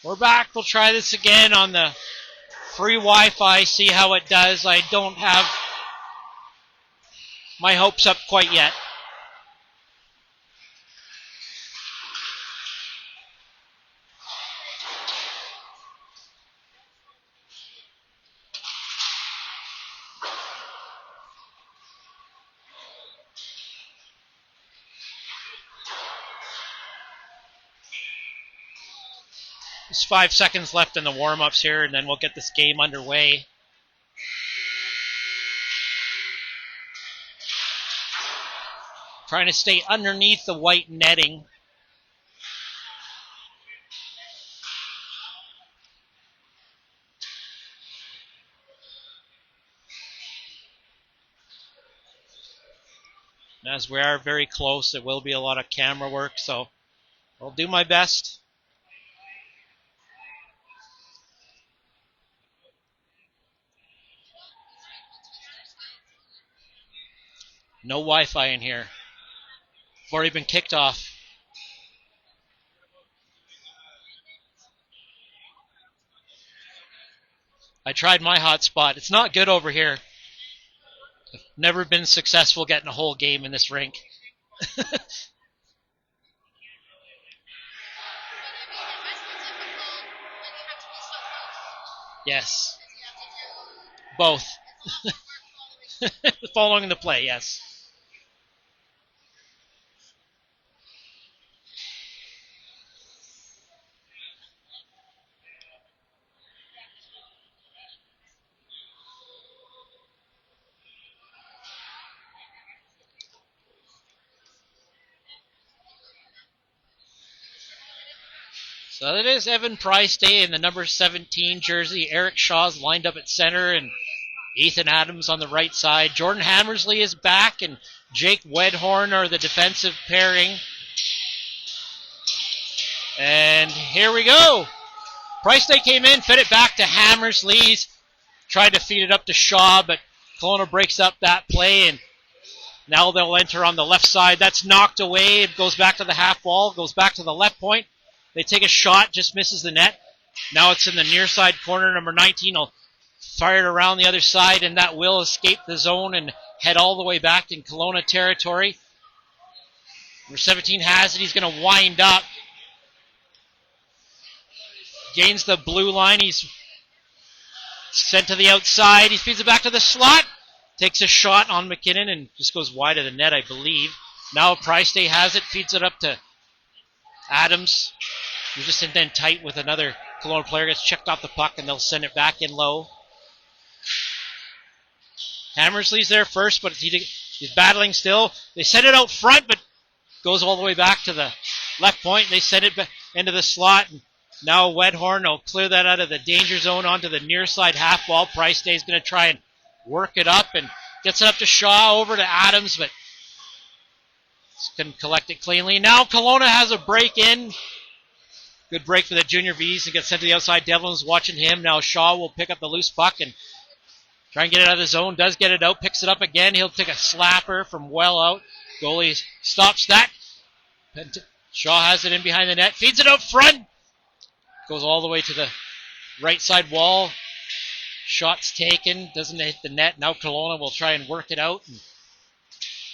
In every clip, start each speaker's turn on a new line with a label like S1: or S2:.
S1: We're back. We'll try this again on the free Wi-Fi, see how it does. I don't have my hopes up quite yet. There's 5 seconds left in the warm-ups here, and then we'll get this game underway. Trying to stay underneath the white netting. And as we are very close, it will be a lot of camera work, so I'll do my best. No Wi-Fi in here. I've already been kicked off. I tried my hotspot. It's not good over here. I've never been successful getting a whole game in this rink. Yes. Both. Following the play, yes. So it is Evan Price Day in the number 17 jersey. Eric Shaw's lined up at center, and Ethan Adams on the right side. Jordan Hammersley is back, and Jake Wedhorn are the defensive pairing. And here we go. Price Day came in, fed it back to Hammersley. He's tried to feed it up to Shaw, but Kelowna breaks up that play, and now they'll enter on the left side. That's knocked away. It goes back to the half wall, goes back to the left point. They take a shot, just misses the net. Now it's in the near side corner. Number 19 will fire it around the other side, and that will escape the zone and head all the way back in Kelowna territory. Number 17 has it. He's going to wind up. Gains the blue line. He's sent to the outside. He feeds it back to the slot. Takes a shot on McKinnon and just goes wide of the net, I believe. Now Price Day has it. Feeds it up to Adams. He's just in tight with another Kelowna player. Gets checked off the puck, and they'll send it back in low. Hammersley's there first, but he's battling still. They send it out front, but goes all the way back to the left point. They send it back into the slot. And now Wedhorn will clear that out of the danger zone onto the near side half wall. Price Day's going to try and work it up and gets it up to Shaw, over to Adams, but couldn't collect it cleanly. Now Kelowna has a break in. Good break for the junior Vs and gets sent to the outside. Devlin's watching him. Now Shaw will pick up the loose puck and try and get it out of the zone. Does get it out. Picks it up again. He'll take a slapper from well out. Goalie stops that. Shaw has it in behind the net. Feeds it out front. Goes all the way to the right side wall. Shots taken. Doesn't hit the net. Now Kelowna will try and work it out. And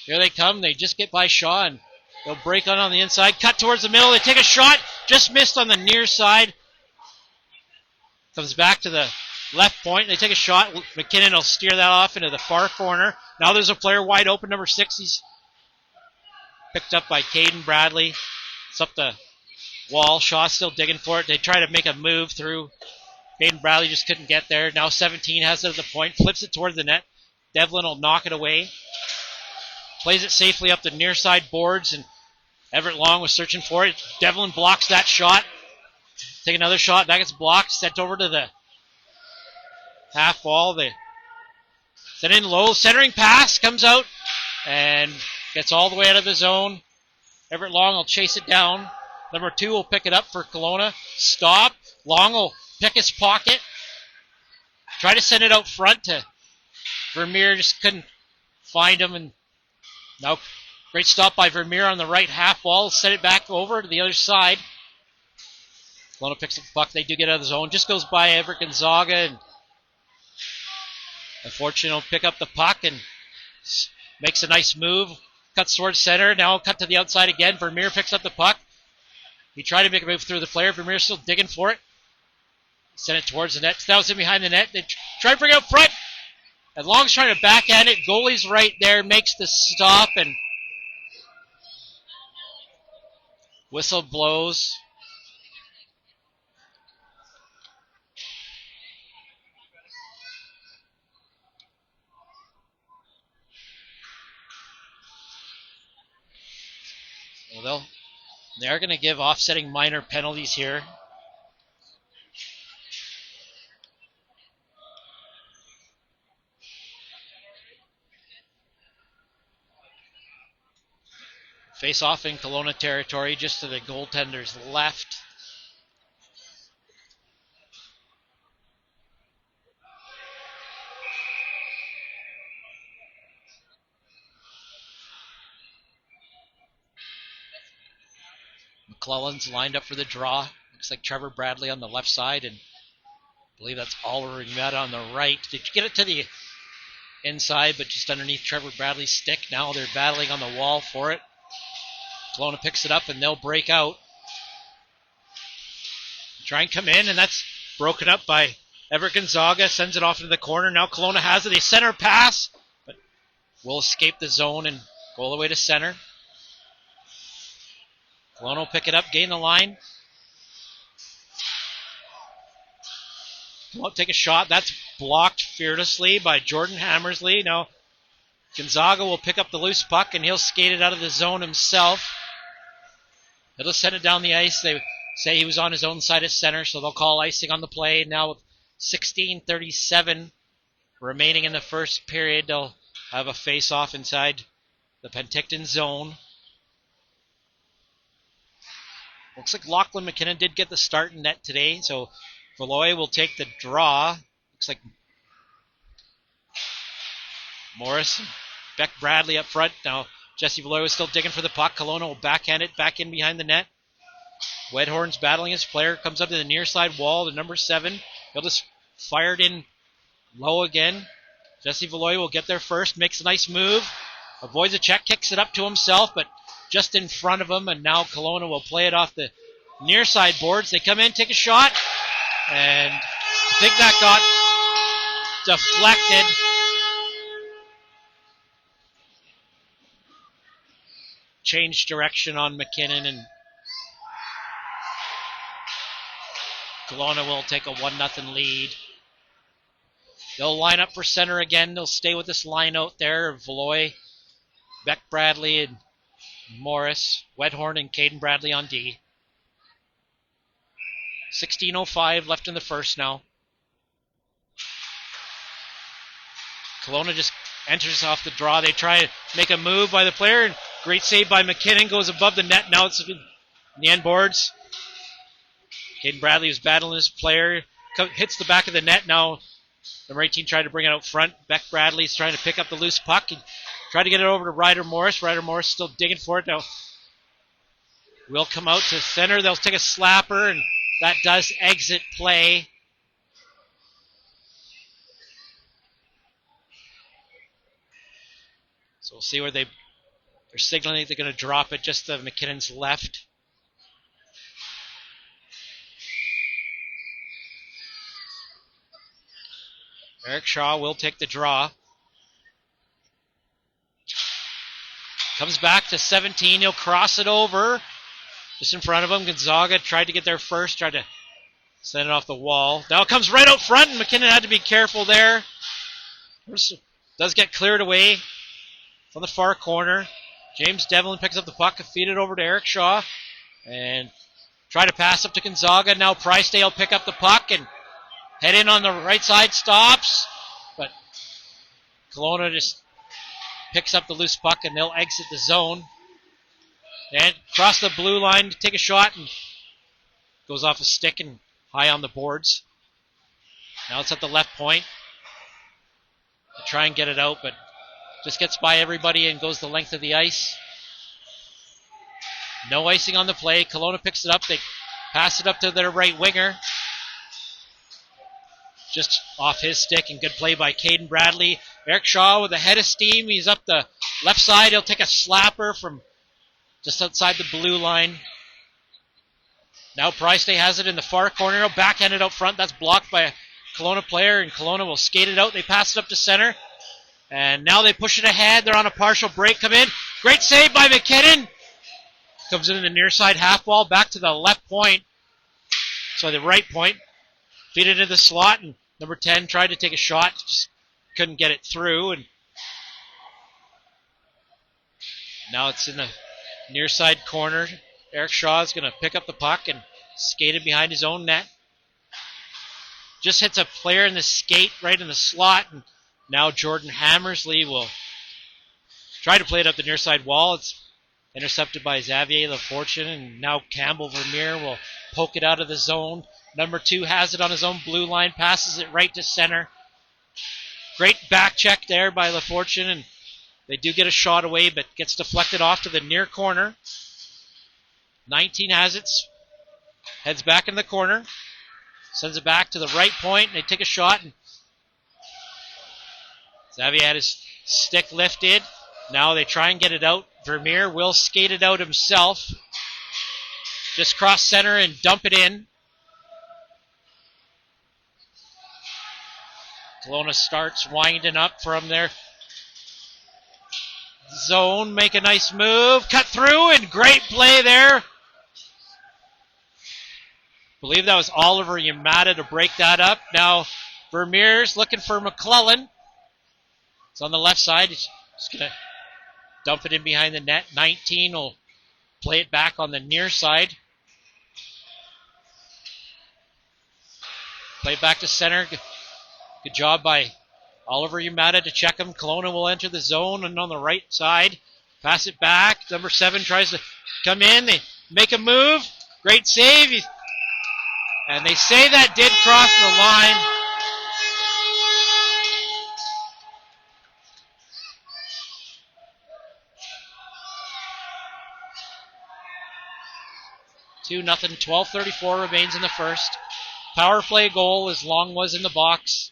S1: here they come. They just get by Shaw, and they'll break on the inside. Cut towards the middle. They take a shot. Just missed on the near side. Comes back to the left point. They take a shot. McKinnon will steer that off into the far corner. Now there's a player wide open. Number 6. He's picked up by Caden Bradley. It's up the wall. Shaw's still digging for it. They try to make a move through. Caden Bradley just couldn't get there. Now 17 has it at the point. Flips it towards the net. Devlin will knock it away. Plays it safely up the near side boards, and Everett Long was searching for it. Devlin blocks that shot. Take another shot. That gets blocked. Sent over to the half wall. They sent in low. Centering pass comes out and gets all the way out of the zone. Everett Long will chase it down. Number 2 will pick it up for Kelowna. Stop. Long will pick his pocket. Try to send it out front to Vermeer. Just couldn't find him, and now Great stop by Vermeer on the right half wall. Set it back over to the other side. Kelowna picks up the puck. They do get out of the zone. Just goes by Everett Gonzaga. And unfortunately, will pick up the puck and makes a nice move. Cuts towards center. Now cut to the outside again. Vermeer picks up the puck. He tried to make a move through the player. Vermeer still digging for it. Send it towards the net. Now it's in behind the net. They try to bring it out front. And Long's trying to backhand it. Goalie's right there. Makes the stop. And whistle blows. Well, they're going to give offsetting minor penalties here. Face off in Kelowna territory, just to the goaltender's left. McClellan's lined up for the draw. Looks like Trevor Bradley on the left side, and I believe that's Oliver Met on the right. Did you get it to the inside, but just underneath Trevor Bradley's stick? Now they're battling on the wall for it. Kelowna picks it up, and they'll break out. Try and come in, and that's broken up by Everett Gonzaga. Sends it off into the corner. Now Kelowna has it. A center pass, but will escape the zone and go all the way to center. Kelowna will pick it up, gain the line. Won't take a shot. That's blocked fearlessly by Jordan Hammersley. Now Gonzaga will pick up the loose puck, and he'll skate it out of the zone himself. He'll just send it down the ice. They say he was on his own side of center, so they'll call icing on the play. Now with 16:37 remaining in the first period, they'll have a face-off inside the Penticton zone. Looks like Lachlan McKinnon did get the start in net today, so Valoy will take the draw. Looks like Morris and Beck Bradley up front. Now Jesse Valoy was still digging for the puck. Kelowna will backhand it back in behind the net. Wedhorn's battling his player. Comes up to the near side wall to number 7. He'll just fire it in low again. Jesse Valoy will get there first. Makes a nice move. Avoids a check. Kicks it up to himself, but just in front of him. And now Kelowna will play it off the near side boards. They come in, take a shot. And I think that got deflected. Change direction on McKinnon, and Kelowna will take a 1-0 lead. They'll line up for center again. They'll stay with this line out there. Valoy, Beck Bradley, and Morris. Wedhorn and Caden Bradley on D. 16:05 left in the first now. Kelowna just enters off the draw. They try to make a move by the player, and great save by McKinnon. Goes above the net. Now it's in the end boards. Caden Bradley is battling his player. Hits the back of the net. Now number 18 tried to bring it out front. Beck Bradley's trying to pick up the loose puck. He tried to get it over to Ryder Morris. Ryder Morris still digging for it. Now will come out to center. They'll take a slapper, and that does exit play. So we'll see where they're signaling they're going to drop it just to McKinnon's left. Eric Shaw will take the draw. Comes back to 17. He'll cross it over. Just in front of him. Gonzaga tried to get there first. Tried to send it off the wall. Now it comes right out front, and McKinnon had to be careful there. Does get cleared away from the far corner. James Devlin picks up the puck and feed it over to Eric Shaw. And try to pass up to Gonzaga. Now Pricedale will pick up the puck and head in on the right side. Stops. But Kelowna just picks up the loose puck, and they'll exit the zone. And cross the blue line to take a shot, and goes off a stick and high on the boards. Now it's at the left point. They try and get it out, but just gets by everybody and goes the length of the ice. No icing on the play. Kelowna picks it up. They pass it up to their right winger. Just off his stick, and good play by Caden Bradley. Eric Shaw with a head of steam. He's up the left side. He'll take a slapper from just outside the blue line. Now Price Day has it in the far corner. He'll backhand it out front. That's blocked by a Kelowna player, and Kelowna will skate it out. They pass it up to center. And now they push it ahead. They're on a partial break. Come in. Great save by McKinnon. Comes in the near side half ball back to the left point. So the right point. Feed it into the slot, and number 10 tried to take a shot. Just couldn't get it through. And now it's in the near side corner. Eric Shaw is going to pick up the puck and skate it behind his own net. Just hits a player in the skate right in the slot. And now Jordan Hammersley will try to play it up the near side wall. It's intercepted by Xavier LaFortune, and now Campbell Vermeer will poke it out of the zone. Number 2 has it on his own blue line, passes it right to center. Great back check there by LaFortune, and they do get a shot away, but gets deflected off to the near corner. 19 has it, heads back in the corner, sends it back to the right point, and they take a shot. And Xavier had his stick lifted. Now they try and get it out. Vermeer will skate it out himself. Just cross center and dump it in. Kelowna starts winding up from their zone. Make a nice move. Cut through, and great play there. Believe that was Oliver Yamada to break that up. Now Vermeer's looking for McClellan. It's on the left side. He's just going to dump it in behind the net. 19 will play it back on the near side. Play it back to center. Good job by Oliver Yamada to check him. Kelowna will enter the zone, and on the right side, pass it back. Number 7 tries to come in. They make a move. Great save. And they say that did cross the line. Two nothing. 12:34 remains in the first. Power play goal as Long was in the box.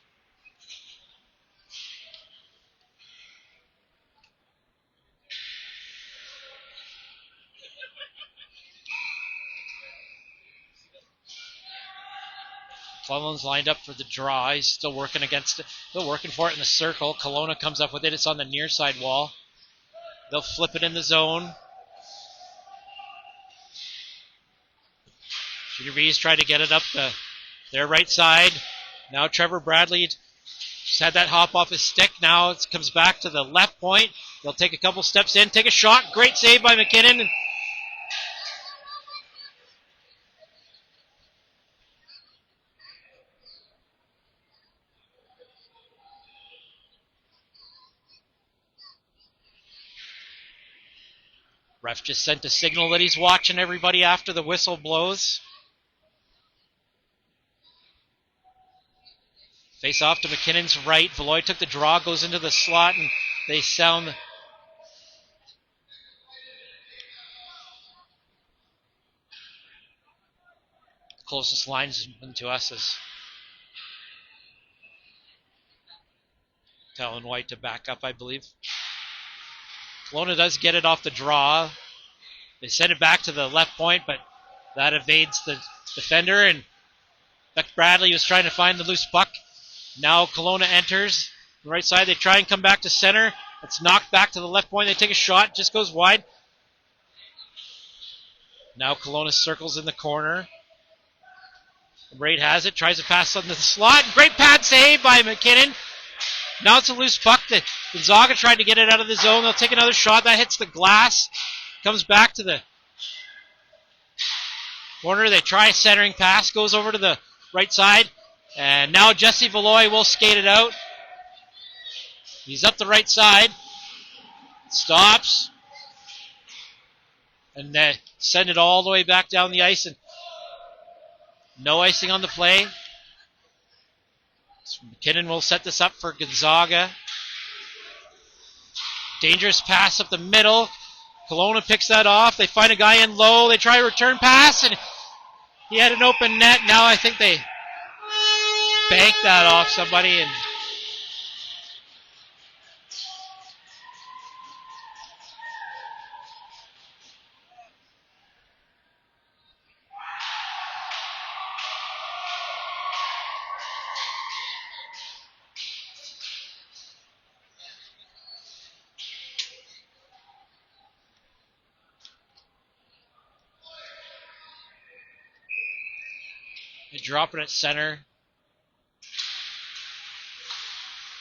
S1: McClellan's lined up for the draw. He's still working against it. Still working for it in the circle. Kelowna comes up with it. It's on the near side wall. They'll flip it in the zone. Junior V's tried to get it up their right side. Now Trevor Bradley just had that hop off his stick. Now it comes back to the left point. They'll take a couple steps in, take a shot. Great save by McKinnon. Ref just sent a signal that he's watching everybody after the whistle blows. Face off to McKinnon's right. Valoy took the draw, goes into the slot, and they sound. Closest linesman to us is Talon White to back up, I believe. Kelowna does get it off the draw. They send it back to the left point, but that evades the defender, and Beck Bradley was trying to find the loose puck. Now Kelowna enters the right side. They try and come back to center. It's knocked back to the left point. They take a shot. Just goes wide. Now Kelowna circles in the corner. Braid has it. Tries to pass on the slot. Great pad save by McKinnon. Now it's a loose puck. Gonzaga tried to get it out of the zone. They'll take another shot. That hits the glass. Comes back to the corner. They try a centering pass. Goes over to the right side. And now Jesse Valoy will skate it out. He's up the right side. Stops. And send it all the way back down the ice. And no icing on the play. So McKinnon will set this up for Gonzaga. Dangerous pass up the middle. Kelowna picks that off. They find a guy in low. They try a return pass, and he had an open net. Now I think they bank that off somebody, and they drop it at center.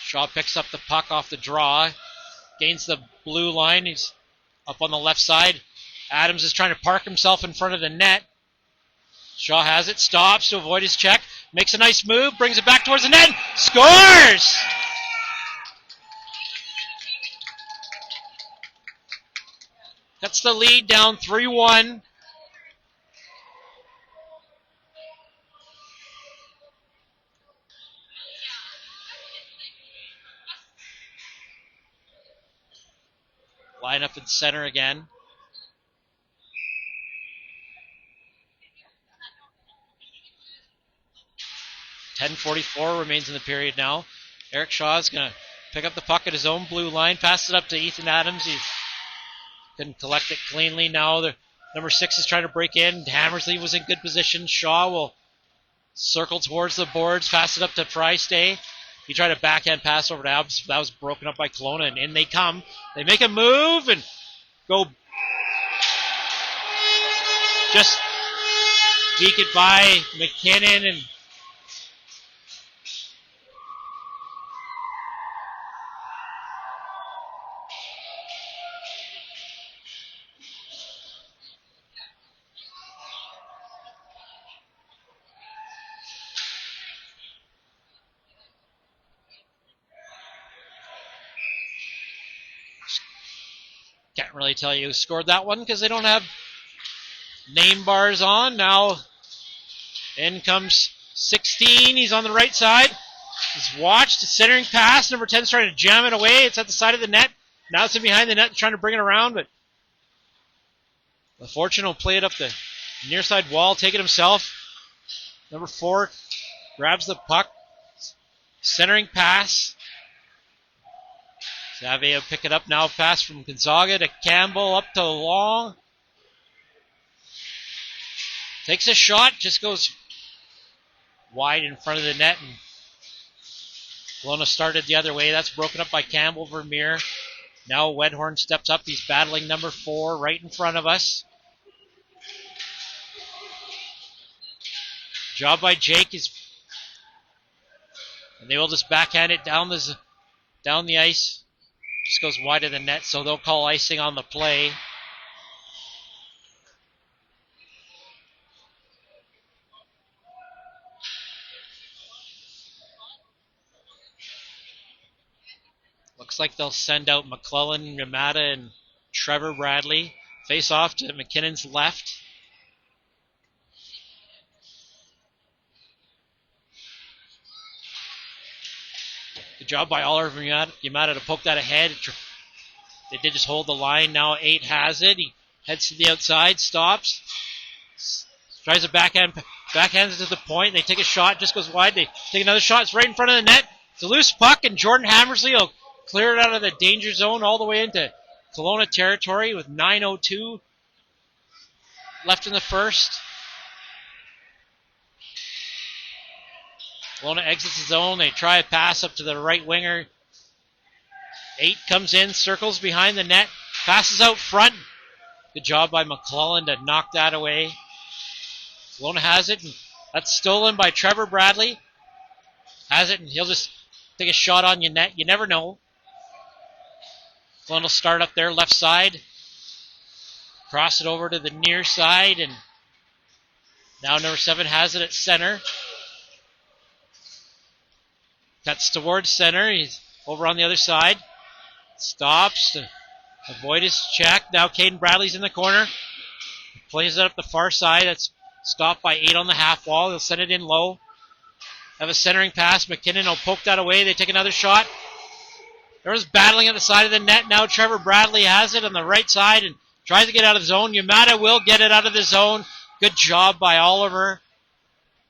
S1: Shaw picks up the puck off the draw, gains the blue line. He's up on the left side. Adams is trying to park himself in front of the net. Shaw has it, stops to avoid his check, makes a nice move, brings it back towards the net, scores! Cuts the lead down 3-1. Line up in center again. .10:44 remains in the period now. Eric Shaw is going to pick up the puck at his own blue line, pass it up to Ethan Adams. He couldn't collect it cleanly. Now the number 6 is trying to break in. Hammersley was in good position. Shaw will circle towards the boards, pass it up to Frystay. He tried a backhand pass over to Adams. That was broken up by Kelowna, and in they come. They make a move and go just deke it by McKinnon, and can't really tell you who scored that one because they don't have name bars on. Now in comes 16. He's on the right side. He's watched. Centering pass. Number 10 is trying to jam it away. It's at the side of the net. Now it's in behind the net trying to bring it around, but the Fortune will play it up the near side wall, take it himself. Number 4 grabs the puck. Centering pass. Savea will pick it up now. Pass from Gonzaga to Campbell up to Long. Takes a shot. Just goes wide in front of the net. And Kelowna started the other way. That's broken up by Campbell Vermeer. Now Wedhorn steps up. He's battling number 4 right in front of us. Job by Jake is, and they will just backhand it down the ice. Just goes wide of the net, so they'll call icing on the play. Looks like they'll send out McClellan, Yamada, and Trevor Bradley. Face off to McKinnon's left. Good job by Oliver Yamada to poke that ahead. They did just hold the line. Now 8 has it. He heads to the outside, stops. Tries a backhands it to the point. They take a shot, just goes wide. They take another shot. It's right in front of the net. It's a loose puck, and Jordan Hammersley will clear it out of the danger zone all the way into Kelowna territory with 9:02 left in the first. Kelowna exits the zone. They try a pass up to the right winger. 8 comes in, circles behind the net, passes out front. Good job by McClellan to knock that away. Kelowna has it, and that's stolen by Trevor Bradley. Has it, and he'll just take a shot on your net. You never know. Kelowna will start up there, left side. Cross it over to the near side, and now number 7 has it at center. Cuts towards center. He's over on the other side. Stops to avoid his check. Now Caden Bradley's in the corner. Plays it up the far side. That's stopped by 8 on the half wall. He'll send it in low. Have a centering pass. McKinnon will poke that away. They take another shot. There was battling at the side of the net. Now Trevor Bradley has it on the right side and Tries to get out of the zone. Yamada will get it out of the zone. Good job by Oliver.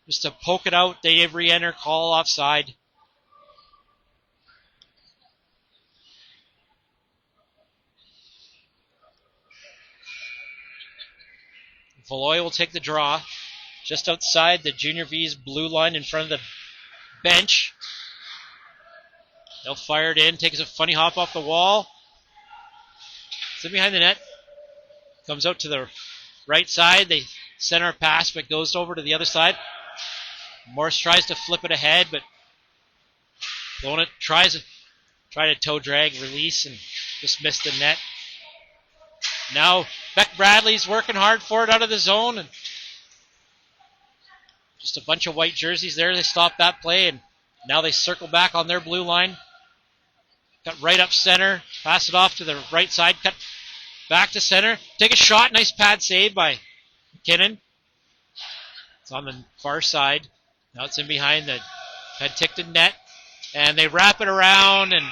S1: Just to poke it out. They re-enter, call offside. Valoy will take the draw. Just outside the Junior V's blue line in front of the bench. They'll fire it in. Takes a funny hop off the wall. It's in behind the net. Comes out to the right side. They center a pass, but goes over to the other side. Morris tries to flip it ahead, but Kelowna tries to toe drag, release, and just missed the net. Now Beck Bradley's working hard for it out of the zone, and just a bunch of white jerseys there. They stop that play, and now they circle back on their blue line. Cut right up center, pass it off to the right side, cut back to center, take a shot, nice pad save by McKinnon. It's on the far side. Now it's in behind the Penticton net, and they wrap it around, and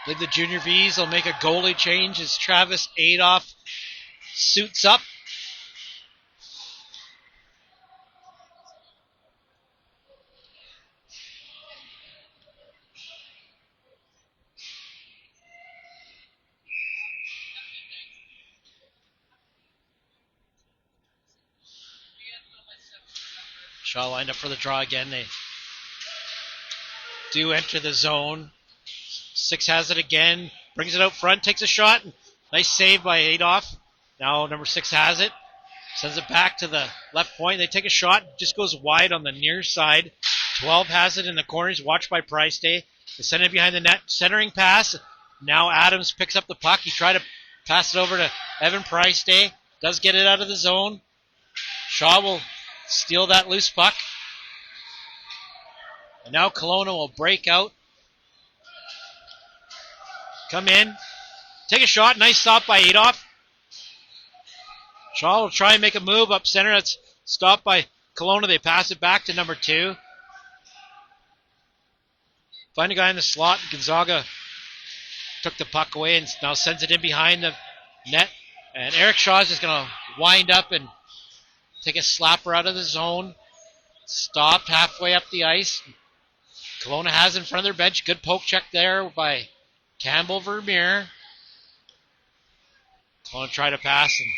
S1: I believe the Junior V's will make a goalie change as Travis Adolph suits up. Shaw lined up for the draw again. They do enter the zone. Six has it again, brings it out front, takes a shot. Nice save by Adolph. Now number 6 has it, sends it back to the left point. They take a shot, just goes wide on the near side. 12 has it in the corners, watched by Price Day. They send it behind the net, centering pass. Now Adams picks up the puck. He tried to pass it over to Evan Price Day. Does get it out of the zone. Shaw will steal that loose puck. And now Kelowna will break out. Come in. Take a shot. Nice stop by Adolph. Shaw will try and make a move up center. That's stopped by Kelowna. They pass it back to number 2. Find a guy in the slot. Gonzaga took the puck away and now sends it in behind the net. And Eric Shaw is just going to wind up and take a slapper out of the zone. Stopped halfway up the ice. Kelowna has in front of their bench. Good poke check there by Campbell Vermeer. Kelowna try to pass and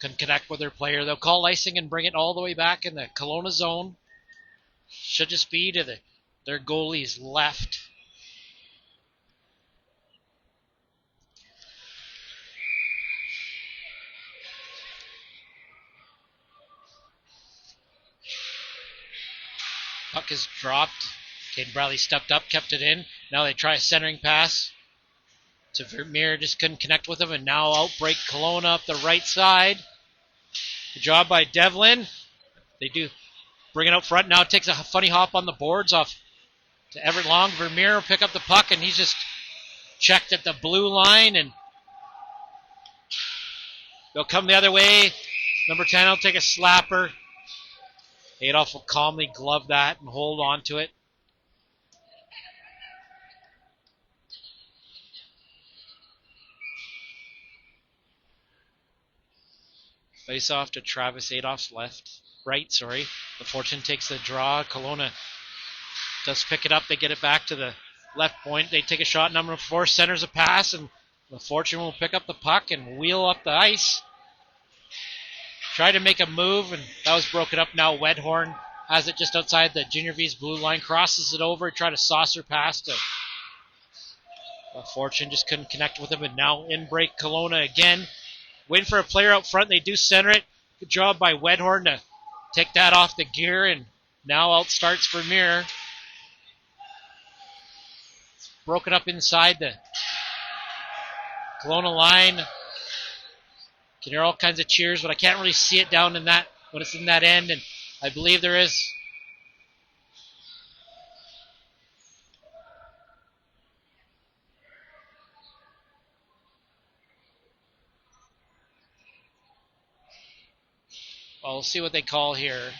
S1: couldn't connect with their player. They'll call icing and bring it all the way back in the Kelowna zone. Should just be to their goalie's left. Puck is dropped. Caden Bradley stepped up, kept it in. Now they try a centering pass to Vermeer. Just couldn't connect with him, and now outbreak Kelowna up the right side. Good job by Devlin. They do bring it out front. Now it takes a funny hop on the boards off to Everett Long. Vermeer will pick up the puck, and he's just checked at the blue line, and they'll come the other way. Number 10 will take a slapper. Adolph will calmly glove that and hold on to it. Face off to Travis Adolph's right. The Fortune takes the draw. Kelowna does pick it up. They get it back to the left point. They take a shot. Number 4 centers a pass, and the Fortune will pick up the puck and wheel up the ice. Try to make a move, and that was broken up. Now Wedhorn has it just outside the Junior V's blue line, crosses it over, try to saucer pass to Fortune, just couldn't connect with him, and now in break Kelowna again. Waiting for a player out front, they do center it. Good job by Wedhorn to take that off the gear, and now out starts Vermeer. It's broken up inside the Kelowna line. Can hear all kinds of cheers, but I can't really see it down in that when it's in that end, and I believe there is. we'll see what they call here.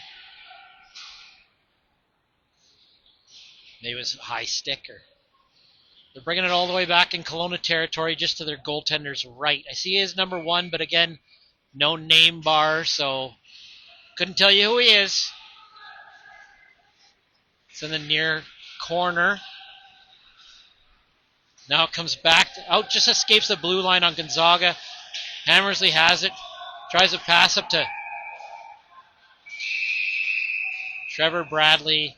S1: Maybe it was high stick. They're bringing it all the way back in Kelowna territory just to their goaltender's right. I see his number 1, but again, no name bar, so couldn't tell you who he is. It's in the near corner. Now it comes back. Out, just escapes the blue line on Gonzaga. Hammersley has it. Tries to pass up to Trevor Bradley.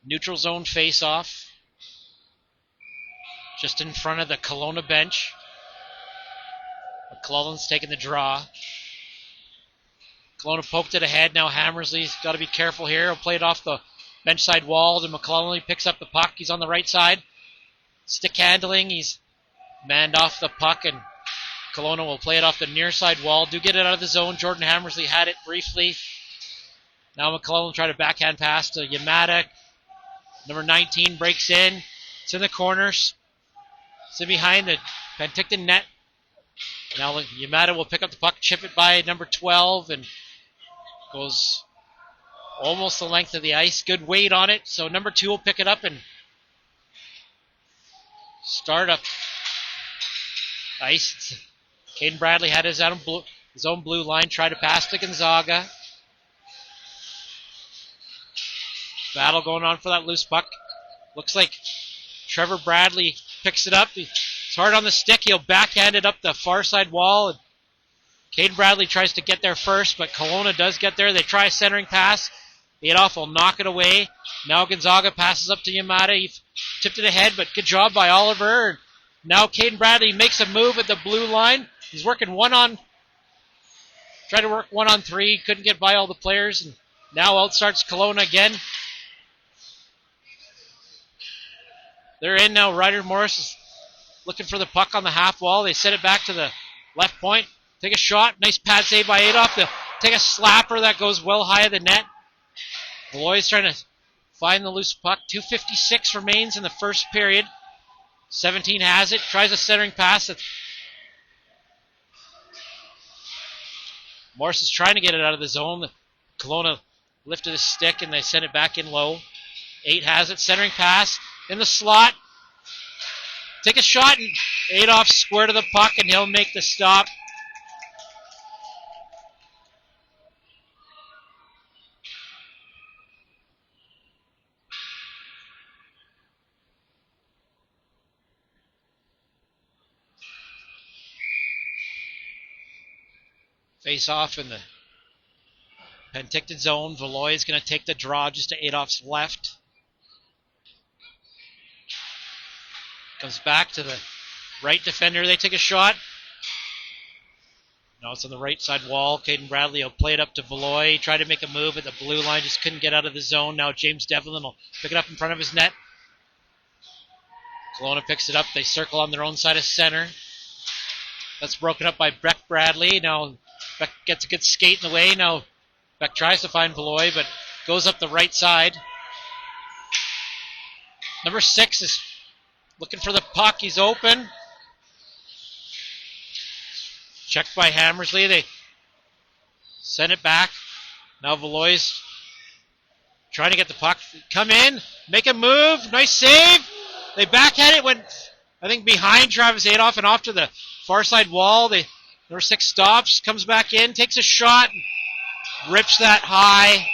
S1: Neutral zone face-off. Just in front of the Kelowna bench. McClellan's taking the draw. Kelowna poked it ahead. Now Hammersley's got to be careful here. He'll play it off the bench side wall to McClellan. He picks up the puck. He's on the right side. Stick handling. He's manned off the puck, and Kelowna will play it off the near side wall. Do get it out of the zone. Jordan Hammersley had it briefly. Now McClellan will try to backhand pass to Yamada. Number 19 breaks in. It's in the corners. It's in behind the Penticton net. Now Yamada will pick up the puck, chip it by number 12, and goes almost the length of the ice. Good weight on it, so number 2 will pick it up and start up ice. Caden Bradley had his own blue line, tried to pass to Gonzaga. Battle going on for that loose puck. Looks like Trevor Bradley picks it up. It's hard on the stick. He'll backhand it up the far side wall. And Caden Bradley tries to get there first, but Kelowna does get there. They try a centering pass. Adolph will knock it away. Now Gonzaga passes up to Yamada. He tipped it ahead, but good job by Oliver. Now Caden Bradley makes a move at the blue line. He's working tried to work 1-on-3. Couldn't get by all the players. And now out starts Kelowna again. They're in now. Ryder Morris is looking for the puck on the half wall. They set it back to the left point. Take a shot. Nice pad save by Adolph. They'll take a slapper that goes well high of the net. Valois trying to find the loose puck. 2:56 remains in the first period. 17 has it. Tries a centering pass. Morris is trying to get it out of the zone. Kelowna lifted his stick and they sent it back in low. 8 has it. Centering pass in the slot. Take a shot, and Adolph square to the puck, and he'll make the stop. Face off in the Penticton zone. Valois is going to take the draw just to Adolph's left. Comes back to the right defender. They take a shot. No, it's on the right side wall. Caden Bradley will play it up to Valois. Tried to make a move at the blue line. Just couldn't get out of the zone. Now James Devlin will pick it up in front of his net. Kelowna picks it up. They circle on their own side of center. That's broken up by Beck Bradley. Now Beck gets a good skate in the way. Now Beck tries to find Valois, but goes up the right side. Number 6 is looking for the puck. He's open. Checked by Hammersley. They send it back. Now Valois trying to get the puck. Come in. Make a move. Nice save. They backhand it. Went, I think, behind Travis Adolph and off to the far side wall. Number 6 stops. Comes back in. Takes a shot. Rips that high.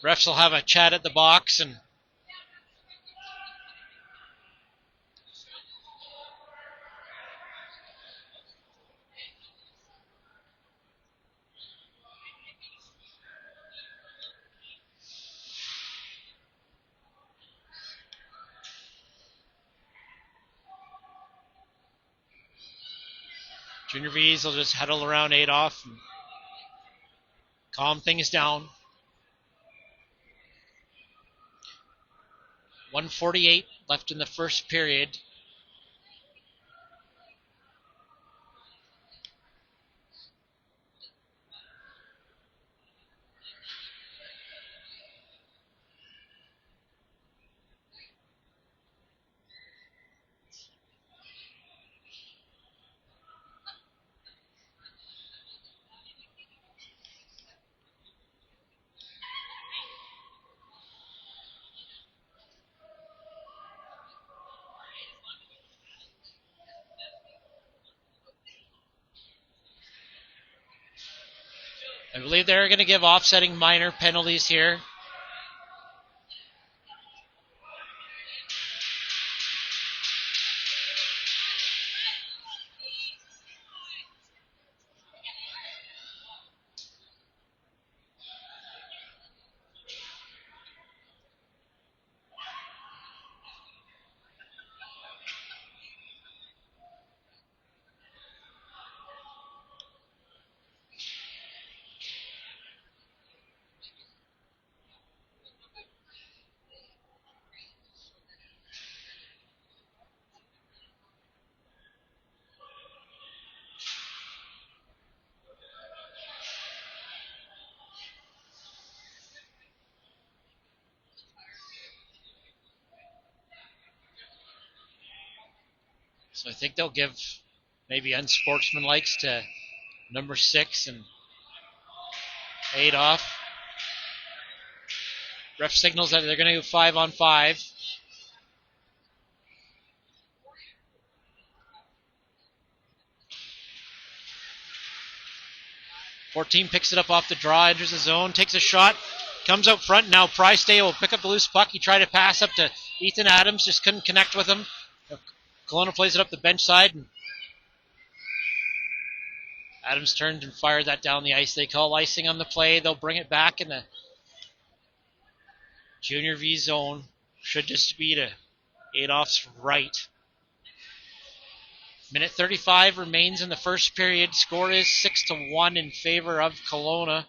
S1: Refs will have a chat at the box, and Junior V's will just huddle around Adolph and calm things down. 1:48 left in the first period. I believe they're going to give offsetting minor penalties here. So I think they'll give maybe unsportsmanlike to number 6 and Adolph. Ref signals that they're going to go 5-on-5. Team picks it up off the draw, enters the zone, takes a shot, comes out front. Now Price Day will pick up the loose puck. He tried to pass up to Ethan Adams, just couldn't connect with him. Kelowna plays it up the bench side, and Adams turned and fired that down the ice. They call icing on the play. They'll bring it back in the Junior V zone. Should just be to Adolph's right. Minute 35 remains in the first period. Score is 6-1 in favor of Kelowna.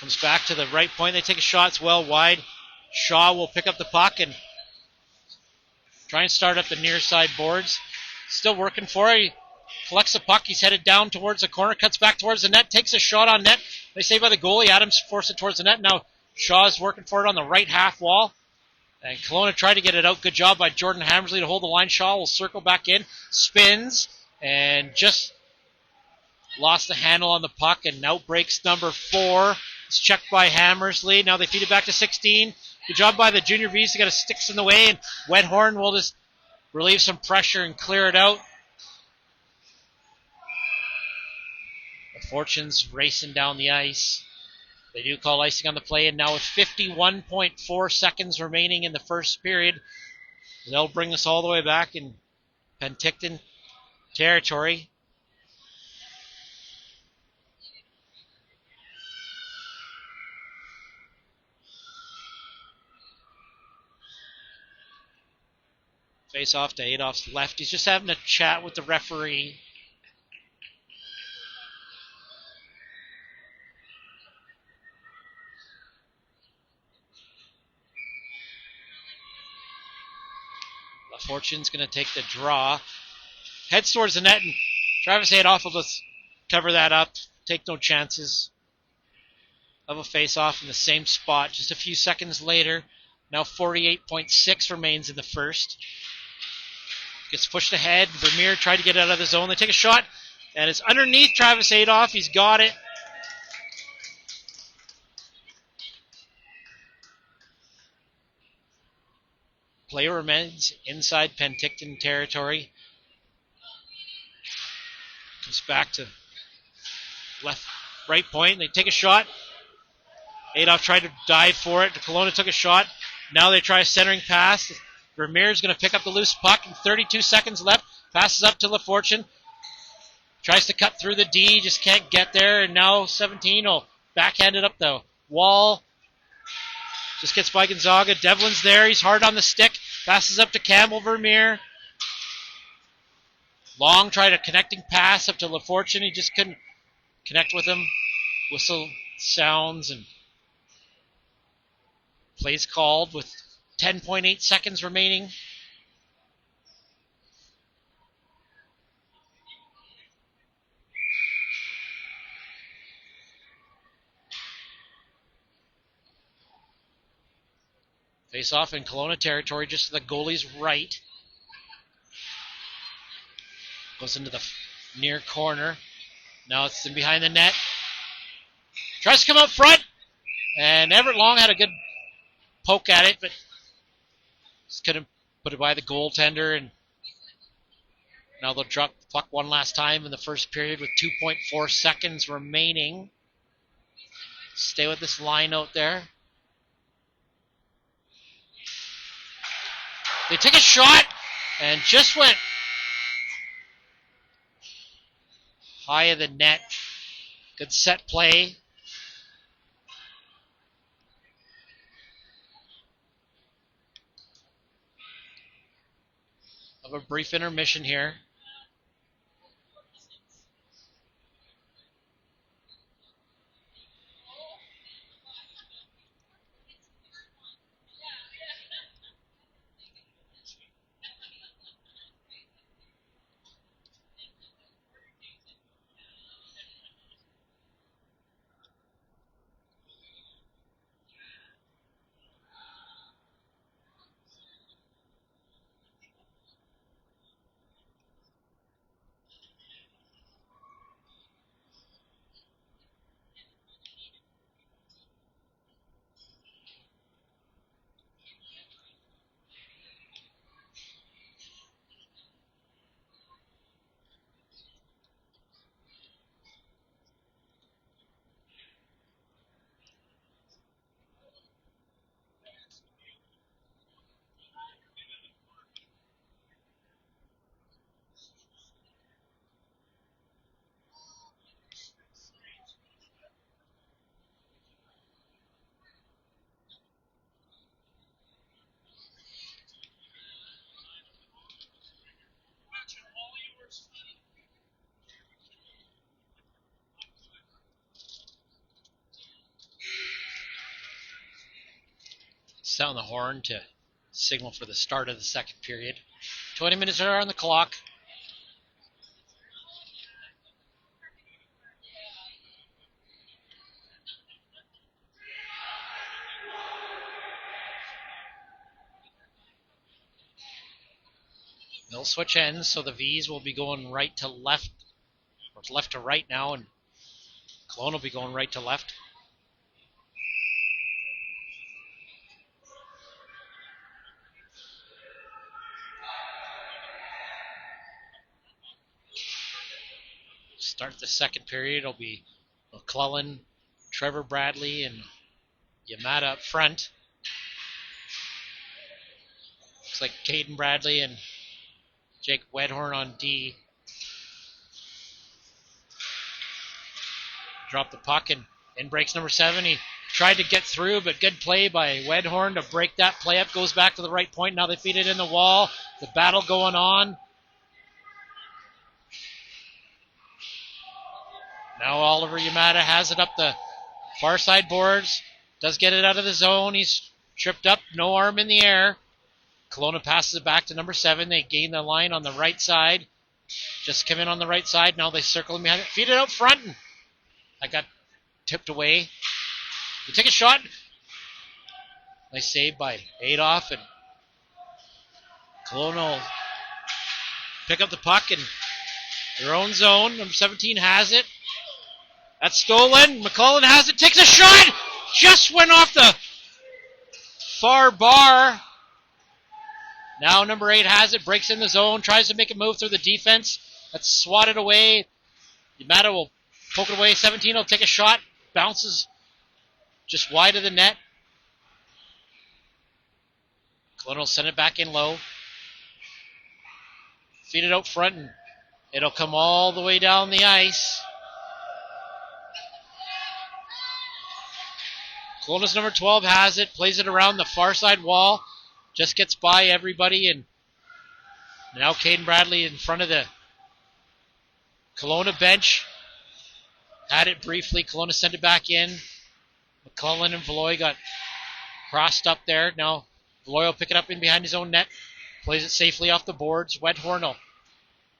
S1: Comes back to the right point. They take a shot. It's well wide. Shaw will pick up the puck and try and start up the near side boards. Still working for it. He collects the puck. He's headed down towards the corner. Cuts back towards the net. Takes a shot on net. They save by the goalie. Adams forced it towards the net. Now Shaw's working for it on the right half wall. And Kelowna tried to get it out. Good job by Jordan Hammersley to hold the line. Shaw will circle back in. Spins. And just lost the handle on the puck. And now breaks number 4. It's checked by Hammersley. Now they feed it back to 16. Good job by the Junior V's to get a sticks in the way. And Wethorn will just relieve some pressure and clear it out. The Fortunes racing down the ice. They do call icing on the play, and now with 51.4 seconds remaining in the first period, they'll bring us all the way back in Penticton territory. Face off to Adolph's left. He's just having a chat with the referee. Fortune's going to take the draw. Heads towards the net, and Travis Adolph will just cover that up. Take no chances of a face-off in the same spot. Just a few seconds later, now 48.6 remains in the first. Gets pushed ahead. Vermeer tried to get out of the zone. They take a shot, and it's underneath Travis Adolph. He's got it. Player remains inside Penticton territory. Comes back to right point. They take a shot. Adolph tried to dive for it. Kelowna took a shot. Now they try a centering pass. Vermeer's going to pick up the loose puck. 32 seconds left. Passes up to LaFortune. Tries to cut through the D. Just can't get there. And now 17 will backhand it up the wall. Just gets by Gonzaga. Devlin's there. He's hard on the stick. Passes up to Campbell Vermeer. Long tried a connecting pass up to LaFortune. He just couldn't connect with him. Whistle sounds and plays called with 10.8 seconds remaining. Face off in Kelowna territory, just to the goalie's right. Goes into the near corner. Now it's in behind the net. Tries to come up front. And Everett Long had a good poke at it, but just couldn't put it by the goaltender. And now they'll drop the puck one last time in the first period with 2.4 seconds remaining. Stay with this line out there. They take a shot and just went high of the net. Good set play. Have a brief intermission here. Sound the horn to signal for the start of the second period. 20 minutes are on the clock. They'll switch ends, so the V's will be going right to left, or it's left to right now, and Kelowna will be going right to left. Start the second period. It'll be McClellan, Trevor Bradley, and Yamada up front. Looks like Caden Bradley and Jake Wedhorn on D. Drop the puck and in breaks number 7. He tried to get through, but good play by Wedhorn to break that play up. Goes back to the right point. Now they feed it in the wall. The battle going on. Now Oliver Yamada has it up the far side boards. Does get it out of the zone. He's tripped up. No arm in the air. Kelowna passes it back to number 7. They gain the line on the right side. Just come in on the right side. Now they circle him behind it. Feed it out front. And that got tipped away. They take a shot. Nice save by Adolph. And Kelowna will pick up the puck in their own zone. Number 17 has it. That's stolen. McClellan has it. Takes a shot. Just went off the far bar. Now number 8 has it. Breaks in the zone. Tries to make a move through the defense. That's swatted away. Yamada will poke it away. 17 will take a shot. Bounces just wide of the net. Kelowna will send it back in low. Feed it out front, and it'll come all the way down the ice. Kelowna's number 12 has it, plays it around the far side wall, just gets by everybody, and now Caden Bradley in front of the Kelowna bench. Had it briefly, Kelowna sent it back in. McClellan and Valoy got crossed up there. Now Valoy will pick it up in behind his own net, plays it safely off the boards. Wedhorn will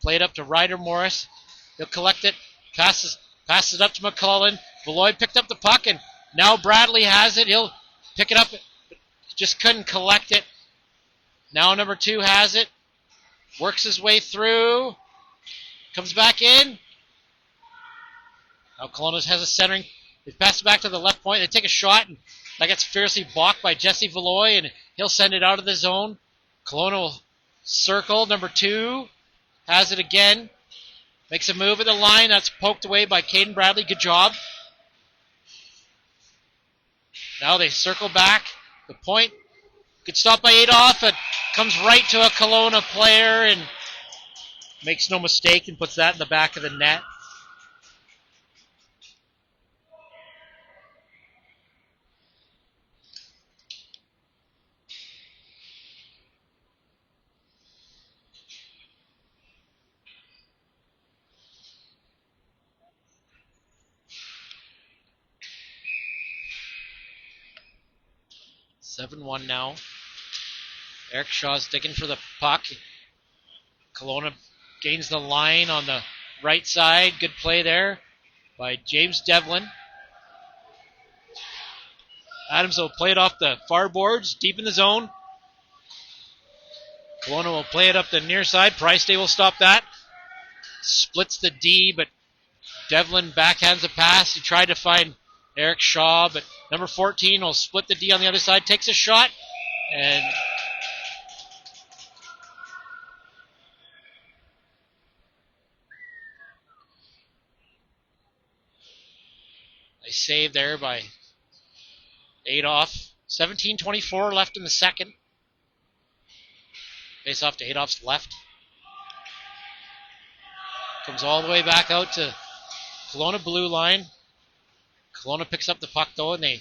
S1: play it up to Ryder Morris. He'll collect it, passes it up to McClellan. Valoy picked up the puck, and now Bradley has it. He'll pick it up, but just couldn't collect it. Now number 2 has it, works his way through, comes back in. Now Kelowna has a centering. They pass it back to the left point. They take a shot, and that gets fiercely blocked by Jesse Valoy, and he'll send it out of the zone. Kelowna will circle. Number 2 has it again. Makes a move at the line. That's poked away by Caden Bradley. Good job. Now they circle back. The point. Good stop by Adolph. It comes right to a Kelowna player and makes no mistake and puts that in the back of the net. (7-1) now. Eric Shaw's digging for the puck. Kelowna gains the line on the right side. Good play there by James Devlin. Adams will play it off the far boards, deep in the zone. Kelowna will play it up the near side. Price Day will stop that. Splits the D, but Devlin backhands a pass. He tried to find Eric Shaw, but number 14 will split the D on the other side, takes a shot, and nice save there by Adolph. 17:24 left in the second. Face off to Adolph's left. Comes all the way back out to Kelowna blue line. Kelowna picks up the puck, though, and they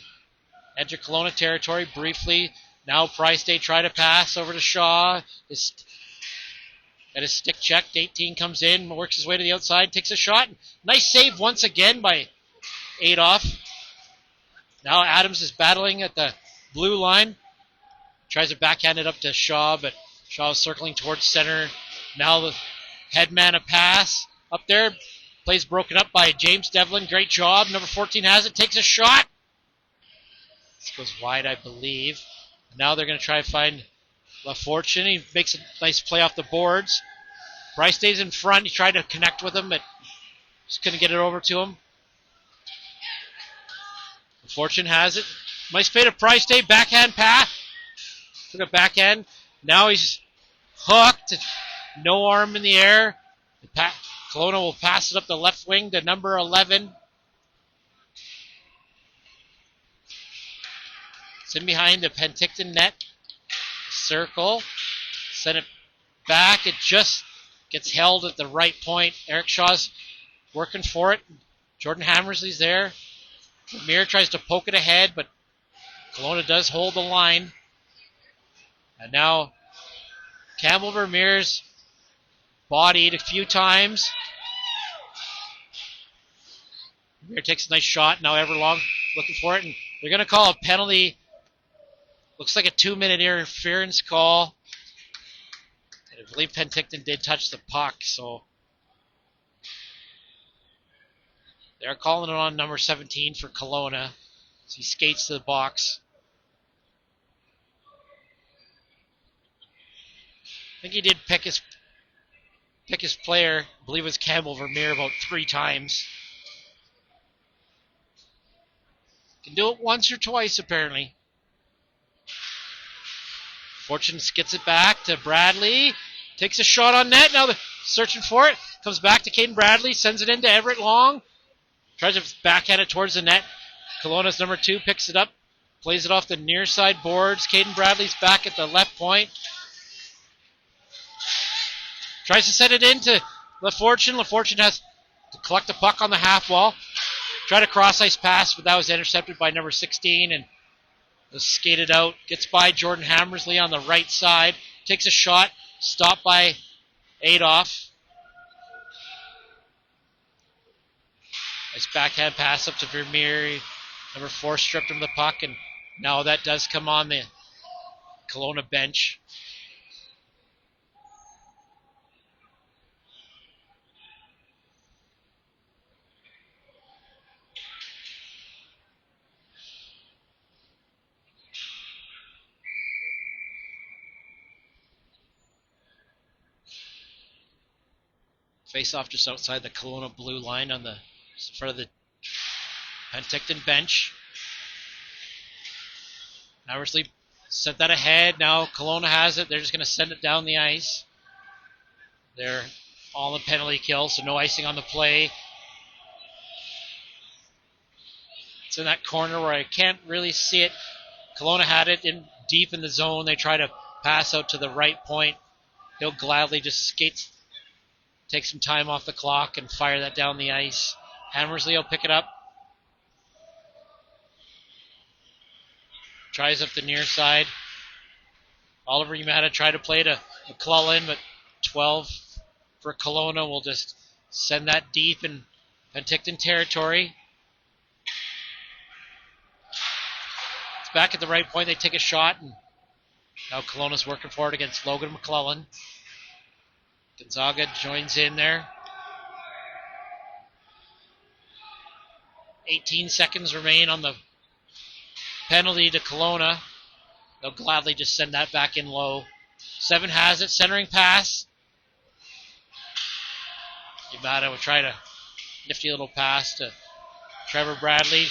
S1: enter Kelowna territory briefly. Now Price Day try to pass over to Shaw. At his stick check, 18 comes in, works his way to the outside, takes a shot. Nice save once again by Adolph. Now Adams is battling at the blue line. Tries to backhand it up to Shaw, but Shaw is circling towards center. Now the headman a pass up there. Plays broken up by James Devlin. Great job. Number 14 has it. Takes a shot. This goes wide, I believe. Now they're going to try to find LaFortune. He makes a nice play off the boards. Price stays in front. He tried to connect with him, but just couldn't get it over to him. LaFortune has it. Nice play to Price Day. Backhand pass. Took a backhand. Now he's hooked. No arm in the air. Kelowna will pass it up the left wing to number 11. It's in behind the Penticton net. Circle. Send it back. It just gets held at the right point. Eric Shaw's working for it. Jordan Hammersley's there. Vermeer tries to poke it ahead, but Kelowna does hold the line. And now Campbell Vermeer's bodied a few times. Vermeer takes a nice shot. Now Everlong looking for it, and they're going to call a penalty. Looks like a 2-minute interference call. And I believe Penticton did touch the puck, so they're calling it on number 17 for Kelowna as he skates to the box. I think he did pick his player. I believe it was Campbell Vermeer about 3 times. Can do it once or twice, apparently. Fortune gets it back to Bradley. Takes a shot on net. Now they're searching for it. Comes back to Caden Bradley. Sends it into Everett Long. Tries to backhand it towards the net. Kelowna's number 2 picks it up. Plays it off the near side boards. Caden Bradley's back at the left point. Tries to set it into LaFortune. LaFortune has to collect the puck on the half wall. Tried a cross-ice pass, but that was intercepted by number 16 and was skated out. Gets by Jordan Hammersley on the right side. Takes a shot. Stopped by Adolph. Nice backhand pass up to Vermeer. Number 4 stripped him the puck, and now that does come on the Kelowna bench. Face off just outside the Kelowna blue line on the front of the Penticton bench. Hammersley sent that ahead. Now Kelowna has it. They're just going to send it down the ice. They're all in penalty kill, so no icing on the play. It's in that corner where I can't really see it. Kelowna had it in deep in the zone. They try to pass out to the right point. He'll gladly just skate, take some time off the clock, and fire that down the ice. Hammersley will pick it up. Tries up the near side. Oliver Yamada tried to play to McClellan, but 12 for Kelowna will just send that deep in Penticton territory. It's back at the right point. They take a shot, and now Kelowna's working for it against Logan McClellan. Gonzaga joins in there. 18 seconds remain on the penalty to Kelowna. They'll gladly just send that back in low. 7 has it. Centering pass. Yamada will try to nifty little pass to Trevor Bradley.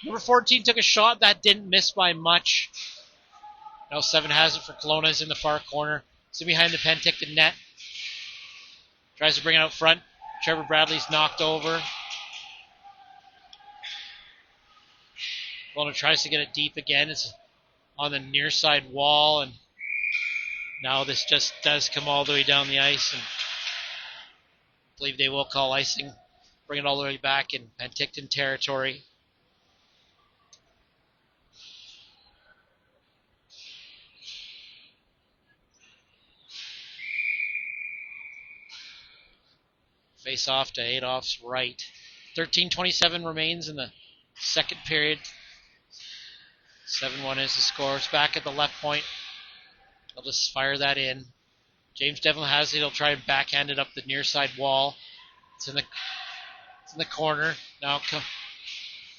S1: Number 14 took a shot. That didn't miss by much. Now 7 has it for Kelowna. Is in the far corner. It's behind the Penticton net. Tries to bring it out front. Trevor Bradley's knocked over. Kelowna tries to get it deep again. It's on the near side wall, and now this just does come all the way down the ice, and I believe they will call icing. Bring it all the way back in Penticton territory. Face off to Adolph's right. 13:27 remains in the second period. 7-1 is the score. It's back at the left point. They'll just fire that in. James Devlin has it. He'll try and backhand it up the near side wall. It's in the corner. Now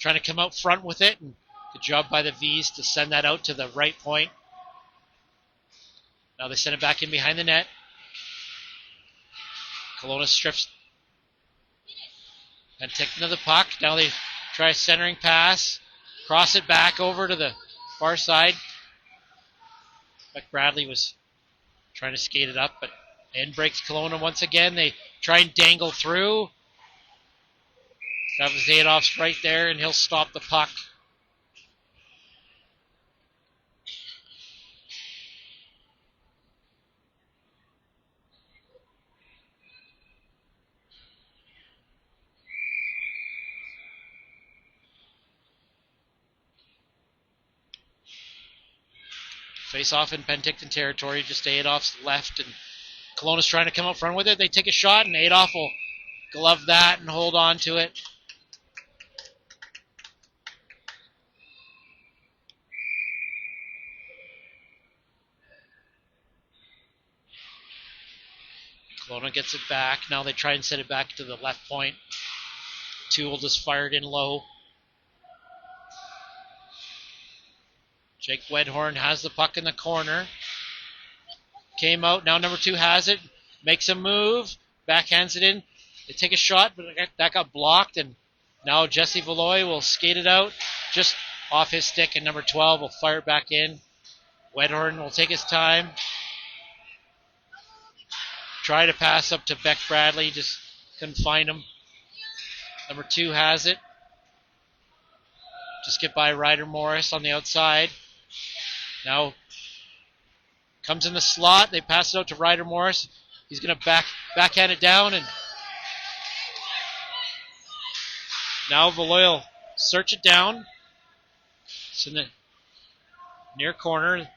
S1: trying to come out front with it. And good job by the V's to send that out to the right point. Now they send it back in behind the net. Kelowna strips and taking to the puck. Now they try a centering pass. Cross it back over to the far side. Beck Bradley was trying to skate it up, but in breaks Kelowna once again. They try and dangle through. That was Adolph's right there, and he'll stop the puck. Face off in Penticton territory, just Adolph's left, and Kelowna's trying to come up front with it. They take a shot, and Adolph will glove that and hold on to it. Kelowna gets it back. Now they try and set it back to the left point. Two will just fire it in low. Jake Wedhorn has the puck in the corner. Came out. Now number 2 has it. Makes a move. Backhands it in. They take a shot, but that got blocked. And now Jesse Valoy will skate it out just off his stick. And number 12 will fire it back in. Wedhorn will take his time. Try to pass up to Beck Bradley. Just couldn't find him. Number 2 has it. Just get by Ryder Morris on the outside. Now comes in the slot. They pass it out to Ryder Morris. He's going to backhand it down, and Now Valoy will search it down. It's in the near corner.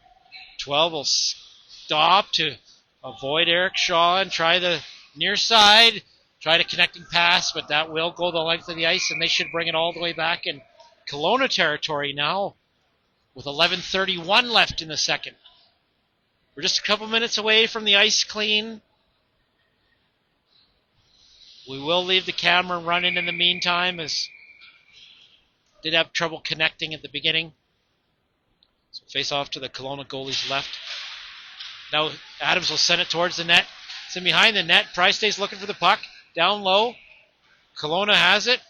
S1: 12 will stop to avoid Eric Shaw and try the near side. Try to connecting pass, but that will go the length of the ice, and they should bring it all the way back in Kelowna territory now with 11:31 left in the second. We're just a couple minutes away from the ice clean. We will leave the camera running in the meantime, as did have trouble connecting at the beginning. So face off to the Kelowna goalie's left. Now Adams will send it towards the net. It's in behind the net. Price stays looking for the puck. Down low. Kelowna has it.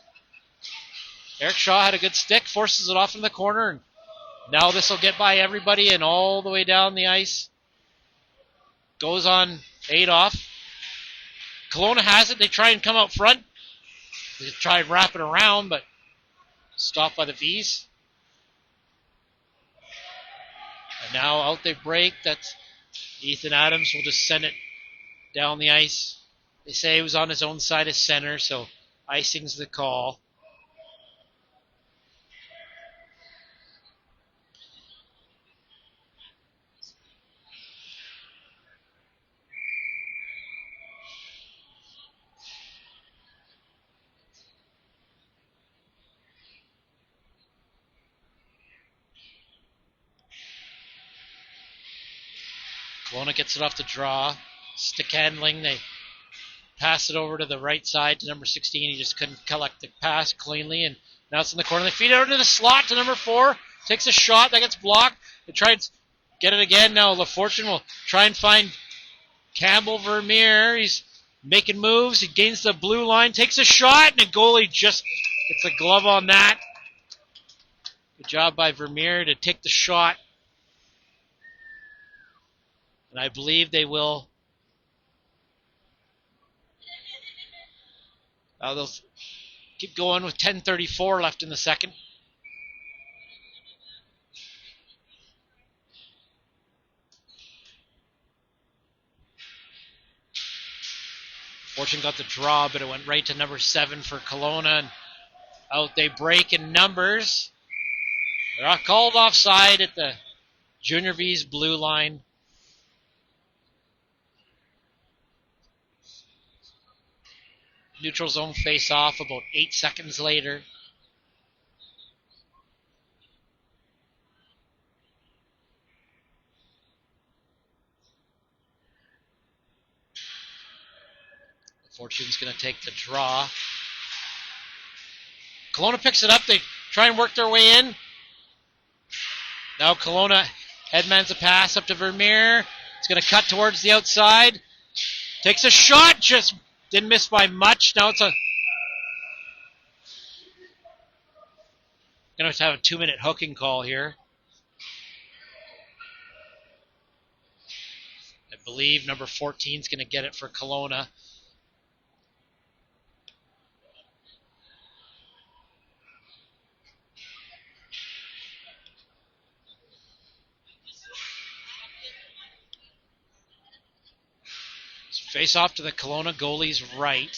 S1: Eric Shaw had a good stick, forces it off in the corner, and now this will get by everybody and all the way down the ice. Goes on Adolph. Kelowna has it. They try and come out front. They try and wrap it around, but stopped by the V's. And now out they break. That's Ethan Adams will just send it down the ice. They say he was on his own side of center, so icing's the call. Kelowna gets it off the draw. Stick handling. They pass it over to the right side to number 16. He just couldn't collect the pass cleanly, and now it's in the corner. They feed it out into the slot to number 4. Takes a shot. That gets blocked. They try to get it again. Now LaFortune will try and find Campbell Vermeer. He's making moves. He gains the blue line. Takes a shot, and the goalie just gets a glove on that. Good job by Vermeer to take the shot. And I believe they will. They'll keep going with 10:34 left in the second. Fortune got the draw, but it went right to number 7 for Kelowna. And out they break in numbers. They're called offside at the Junior V's blue line. Neutral zone face-off about 8 seconds later. Fortune's going to take the draw. Kelowna picks it up. They try and work their way in. Now Kelowna headmans a pass up to Vermeer. It's going to cut towards the outside. Takes a shot. Just didn't miss by much. Now it's going to have a 2-minute hooking call here. I believe number 14 is going to get it for Kelowna. Face off to the Kelowna goalie's right.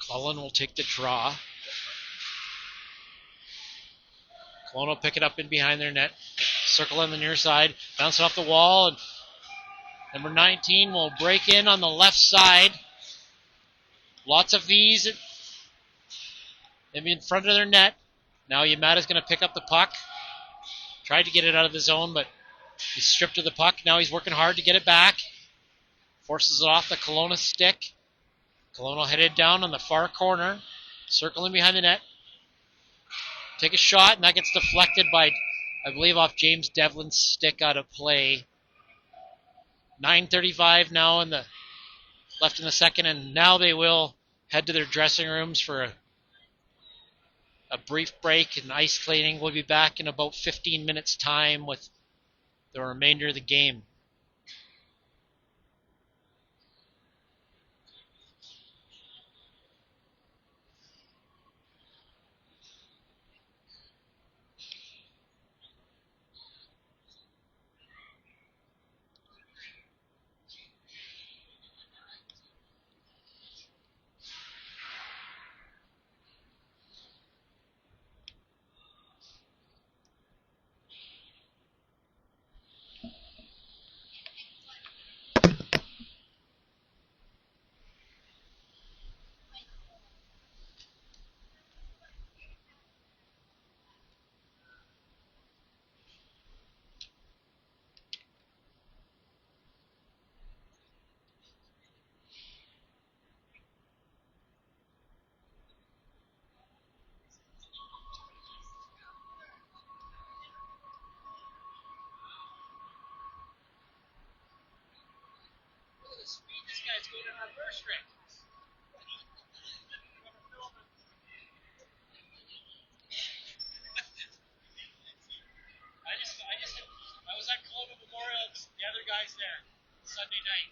S1: Cullen will take the draw. Kelowna will pick it up in behind their net. Circle on the near side. Bounce it off the wall. And number 19 will break in on the left side. Lots of V's in front of their net. Now Yamada's going to pick up the puck. Tried to get it out of the zone, but he's stripped of the puck. Now he's working hard to get it back. Forces it off the Kelowna stick. Kelowna headed down on the far corner. Circling behind the net. Take a shot, and that gets deflected by, I believe, off James Devlin's stick out of play. 9:35 now left in the second, and now they will head to their dressing rooms for a brief break and ice cleaning. We'll be back in about 15 minutes' time with the remainder of the game. I was at Kelowna Memorial, the other guys there, Sunday night.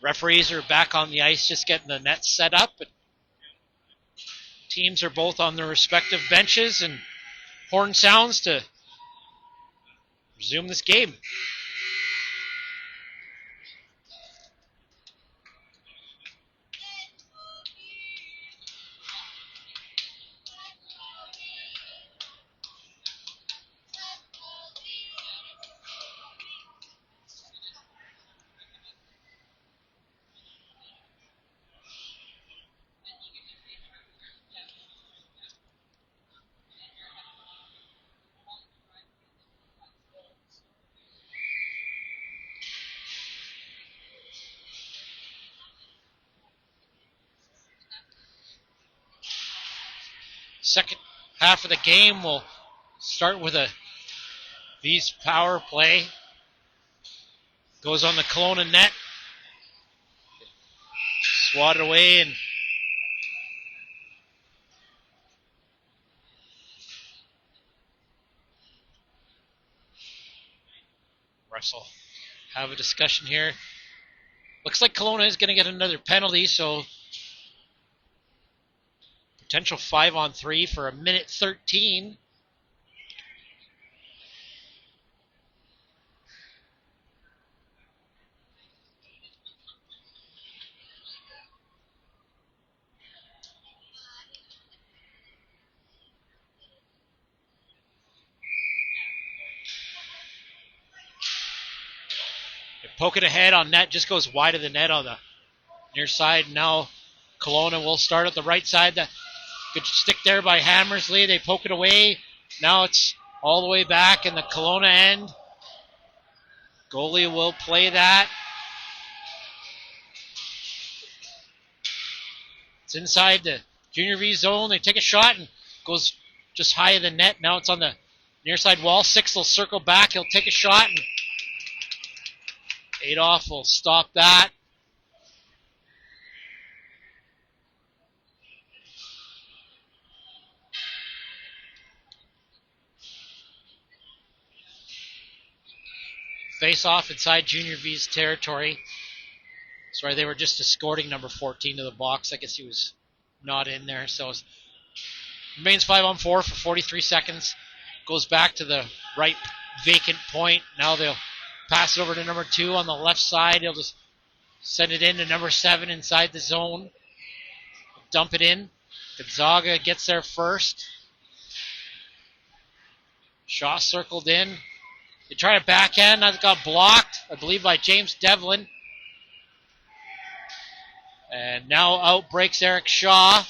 S1: Referees are back on the ice just getting the net set up. But teams are both on their respective benches, and horn sounds to resume this game. Second half of the game will start with a V's power play. Goes on the Kelowna net. Swatted away, and refs will have a discussion here. Looks like Kelowna is going to get another penalty, so potential 5-on-3 for a minute 13. They poke it ahead on net, just goes wide of the net on the near side. Now Kelowna will start at the right side. Good stick there by Hammersley. They poke it away. Now it's all the way back in the Kelowna end. Goalie will play that. It's inside the Junior V zone. They take a shot and goes just high of the net. Now it's on the near side wall. Six will circle back. He'll take a shot, and Adolph will stop that. Face off inside Junior V's territory. Sorry, they were just escorting number 14 to the box. I guess he was not in there. So it remains 5-on-4 for 43 seconds. Goes back to the right vacant point. Now they'll pass it over to number 2 on the left side. He'll just send it in to number 7 inside the zone. Dump it in. Gonzaga gets there first. Shaw circled in. They try to backhand. That got blocked, I believe, by James Devlin. And now out breaks Eric Shaw.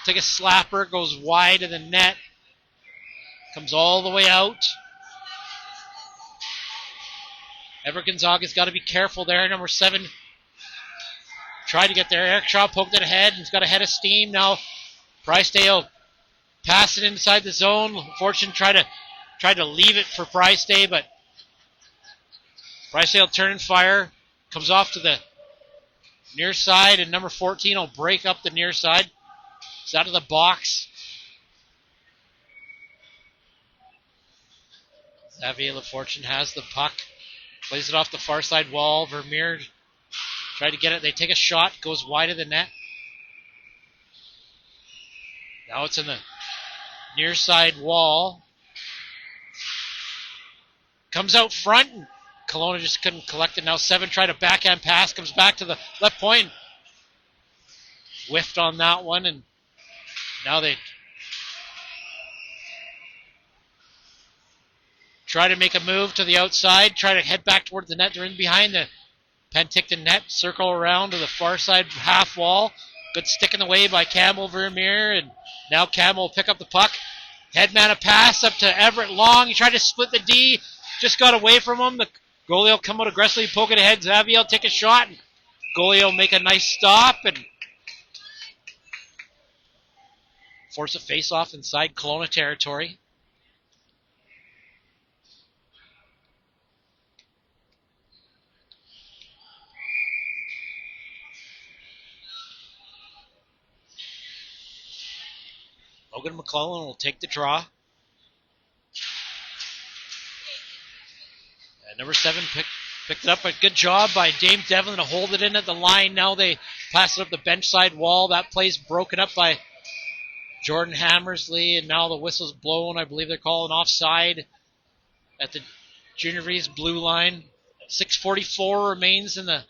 S1: Take a slapper, goes wide of the net. Comes all the way out. Everett Gonzaga's got to be careful there. Number 7 tried to get there. Eric Shaw poked it ahead. He's got a head of steam. Now Pricedale pass it inside the zone. Fortune tried to leave it for Pricedale, but Pricedale turn and fire. Comes off to the near side, and number 14 will break up the near side. It's out of the box. Xavier LaFortune has the puck. Plays it off the far side wall. Vermeer tried to get it. They take a shot. Goes wide of the net. Now it's in the near side wall. Comes out front. And Kelowna just couldn't collect it. Now 7 tried a backhand pass. Comes back to the left point. Whiffed on that one. And now they try to make a move to the outside. Try to head back towards the net. They're in behind the Penticton net. Circle around to the far side half wall. Good stick in the way by Campbell Vermeer. And now Campbell will pick up the puck. Headman a pass up to Everett Long. He tried to split the D. Just got away from him. The goalie will come out aggressively, poke it ahead. Xavier will take a shot. And goalie will make a nice stop and force a face-off inside Kelowna territory. Logan McClellan will take the draw. And number 7 Picked it up, a good job by Dame Devlin to hold it in at the line. Now they pass it up the bench side wall. That play's broken up by Jordan Hammersley, and now the whistle's blown. I believe they're calling offside at the Junior V's blue line. 6:44 remains in the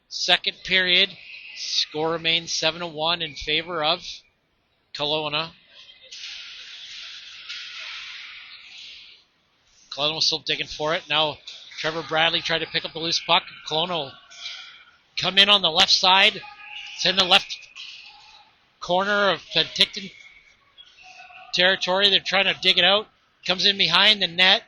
S1: second period. Score remains 7-1 in favor of Kelowna. Kelowna was still digging for it. Now Trevor Bradley tried to pick up the loose puck. Kelowna will come in on the left side. It's in the left corner of Penticton territory. They're trying to dig it out. Comes in behind the net.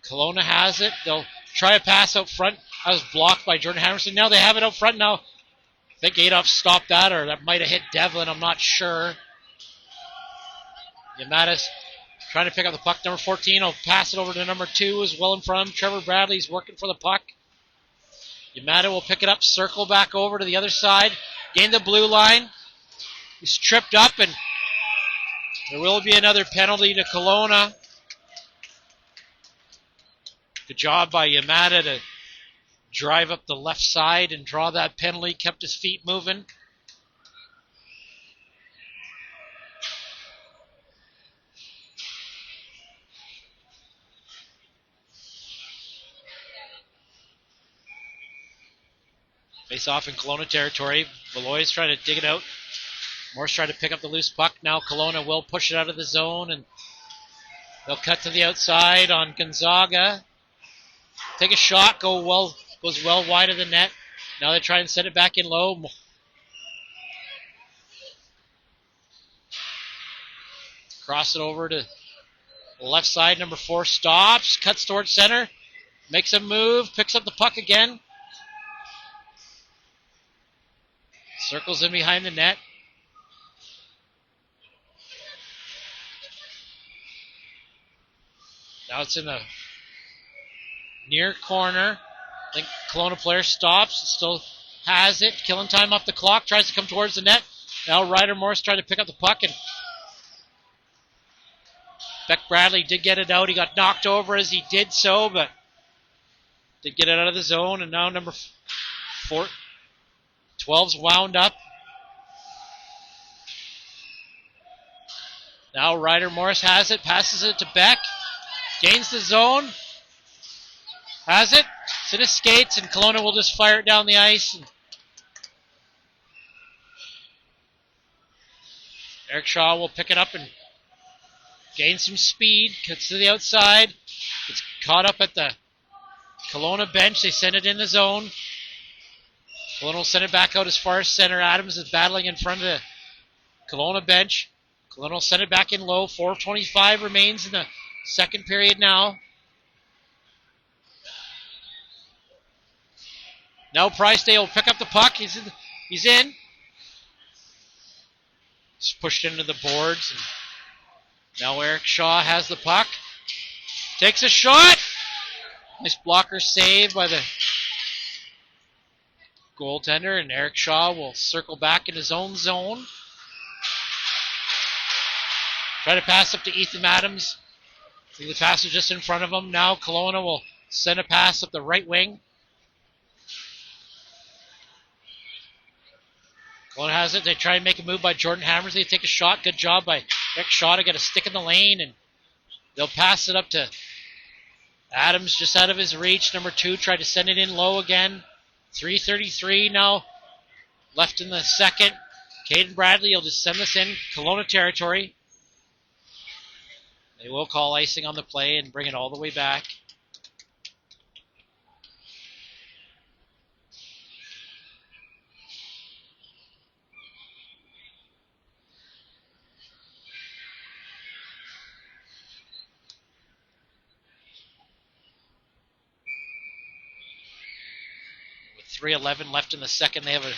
S1: Kelowna has it. They'll try to pass out front. That was blocked by Jordan Hammerson. Now they have it out front now. I think Adolf stopped that, or that might have hit Devlin. I'm not sure. Yamatis trying to pick up the puck. Number 14 will pass it over to number 2 as well in front of him. Trevor Bradley's working for the puck. Yamada will pick it up, circle back over to the other side, gain the blue line. He's tripped up, and there will be another penalty to Kelowna. Good job by Yamada to drive up the left side and draw that penalty, kept his feet moving. Face off in Kelowna territory. Valois trying to dig it out. Morse trying to pick up the loose puck. Now Kelowna will push it out of the zone, and they'll cut to the outside on Gonzaga. Take a shot, goes well wide of the net. Now they try and set it back in low. Cross it over to the left side. Number 4 stops, cuts towards center, makes a move, picks up the puck again. Circles in behind the net. Now it's in the near corner. I think Kelowna player stops, still has it. Killing time off the clock, tries to come towards the net. Now Ryder Morris trying to pick up the puck, and Beck Bradley did get it out. He got knocked over as he did so, but did get it out of the zone. And now number 12's wound up. Now Ryder Morris has it, passes it to Beck, gains the zone, has it, it's in his skates, and Kelowna will just fire it down the ice. And Eric Shaw will pick it up and gain some speed, cuts to the outside. It's caught up at the Kelowna bench. They send it in the zone. Kelowna will send it back out as far as center. Adams is battling in front of the Kelowna bench. Kelowna will send it back in low. 4:25 remains in the second period now. Now Pricedale will pick up the puck. He's in. He's pushed into the boards. And now Eric Shaw has the puck. Takes a shot. Nice blocker save by the goaltender. And Eric Shaw will circle back in his own zone. Try to pass up to Ethan Adams. The pass was just in front of him. Now Kelowna will send a pass up the right wing. Kelowna has it. They try and make a move by Jordan Hammers. They take a shot. Good job by Eric Shaw to get a stick in the lane, and they'll pass it up to Adams just out of his reach. Number 2 tried to send it in low again. 3:33 now left in the second. Caden Bradley will just send this in Kelowna territory. They will call icing on the play and bring it all the way back. With 3:11 left in the second, they have a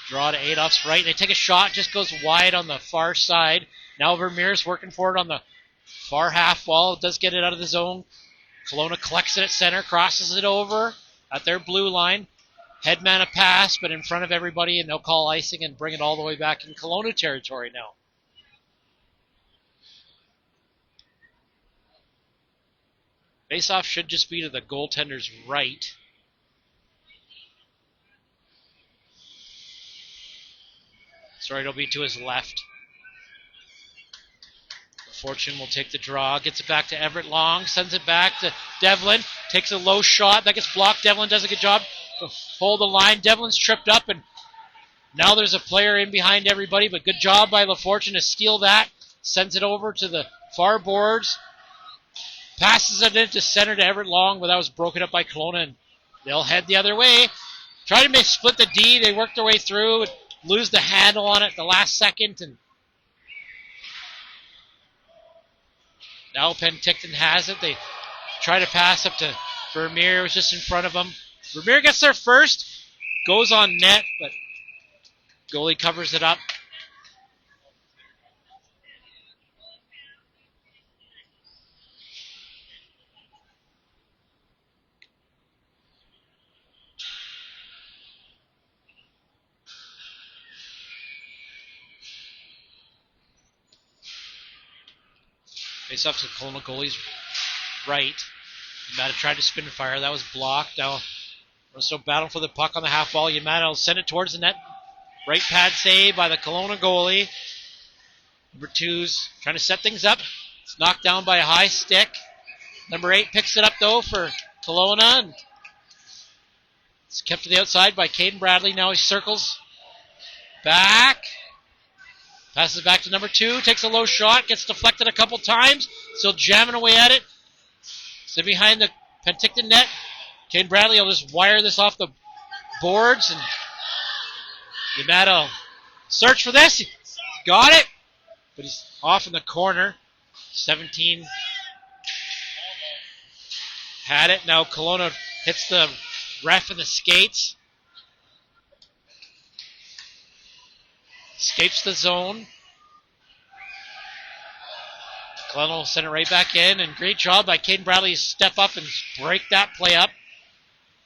S1: draw to Adolph's right. They take a shot, just goes wide on the far side. Now Vermeer's working for it on the far half wall. Does get it out of the zone. Kelowna collects it at center, crosses it over at their blue line. Headman a pass, but in front of everybody, and they'll call icing and bring it all the way back in Kelowna territory now. Face-off should just be to the goaltender's right. Sorry, it'll be to his left. Fortune will take the draw, gets it back to Everett Long, sends it back to Devlin, takes a low shot, that gets blocked. Devlin does a good job to hold the line. Devlin's tripped up, and now there's a player in behind everybody, but good job by LaFortune to steal that, sends it over to the far boards, passes it into center to Everett Long, but that was broken up by Kelowna, and they'll head the other way. Try to split the D, they work their way through, lose the handle on it at the last second, and now Penticton has it. They try to pass up to Vermeer, who's just in front of him. Vermeer gets there first, goes on net, but goalie covers it up. Face off to Kelowna goalie's right. Yamada tried to spin and fire. That was blocked. Now we're still battling for the puck on the half wall. Yamada will send it towards the net. Right pad save by the Kelowna goalie. Number 2's trying to set things up. It's knocked down by a high stick. Number 8 picks it up though for Kelowna. And it's kept to the outside by Caden Bradley. Now he circles back. Passes back to number 2, takes a low shot, gets deflected a couple times, still jamming away at it. So behind the Penticton net, Caden Bradley will just wire this off the boards, and Yamada will search for this. He's got it, but he's off in the corner. 17 had it. Now Kelowna hits the ref in the skates. Escapes the zone. Kelowna will send it right back in, and great job by Caden Bradley to step up and break that play up.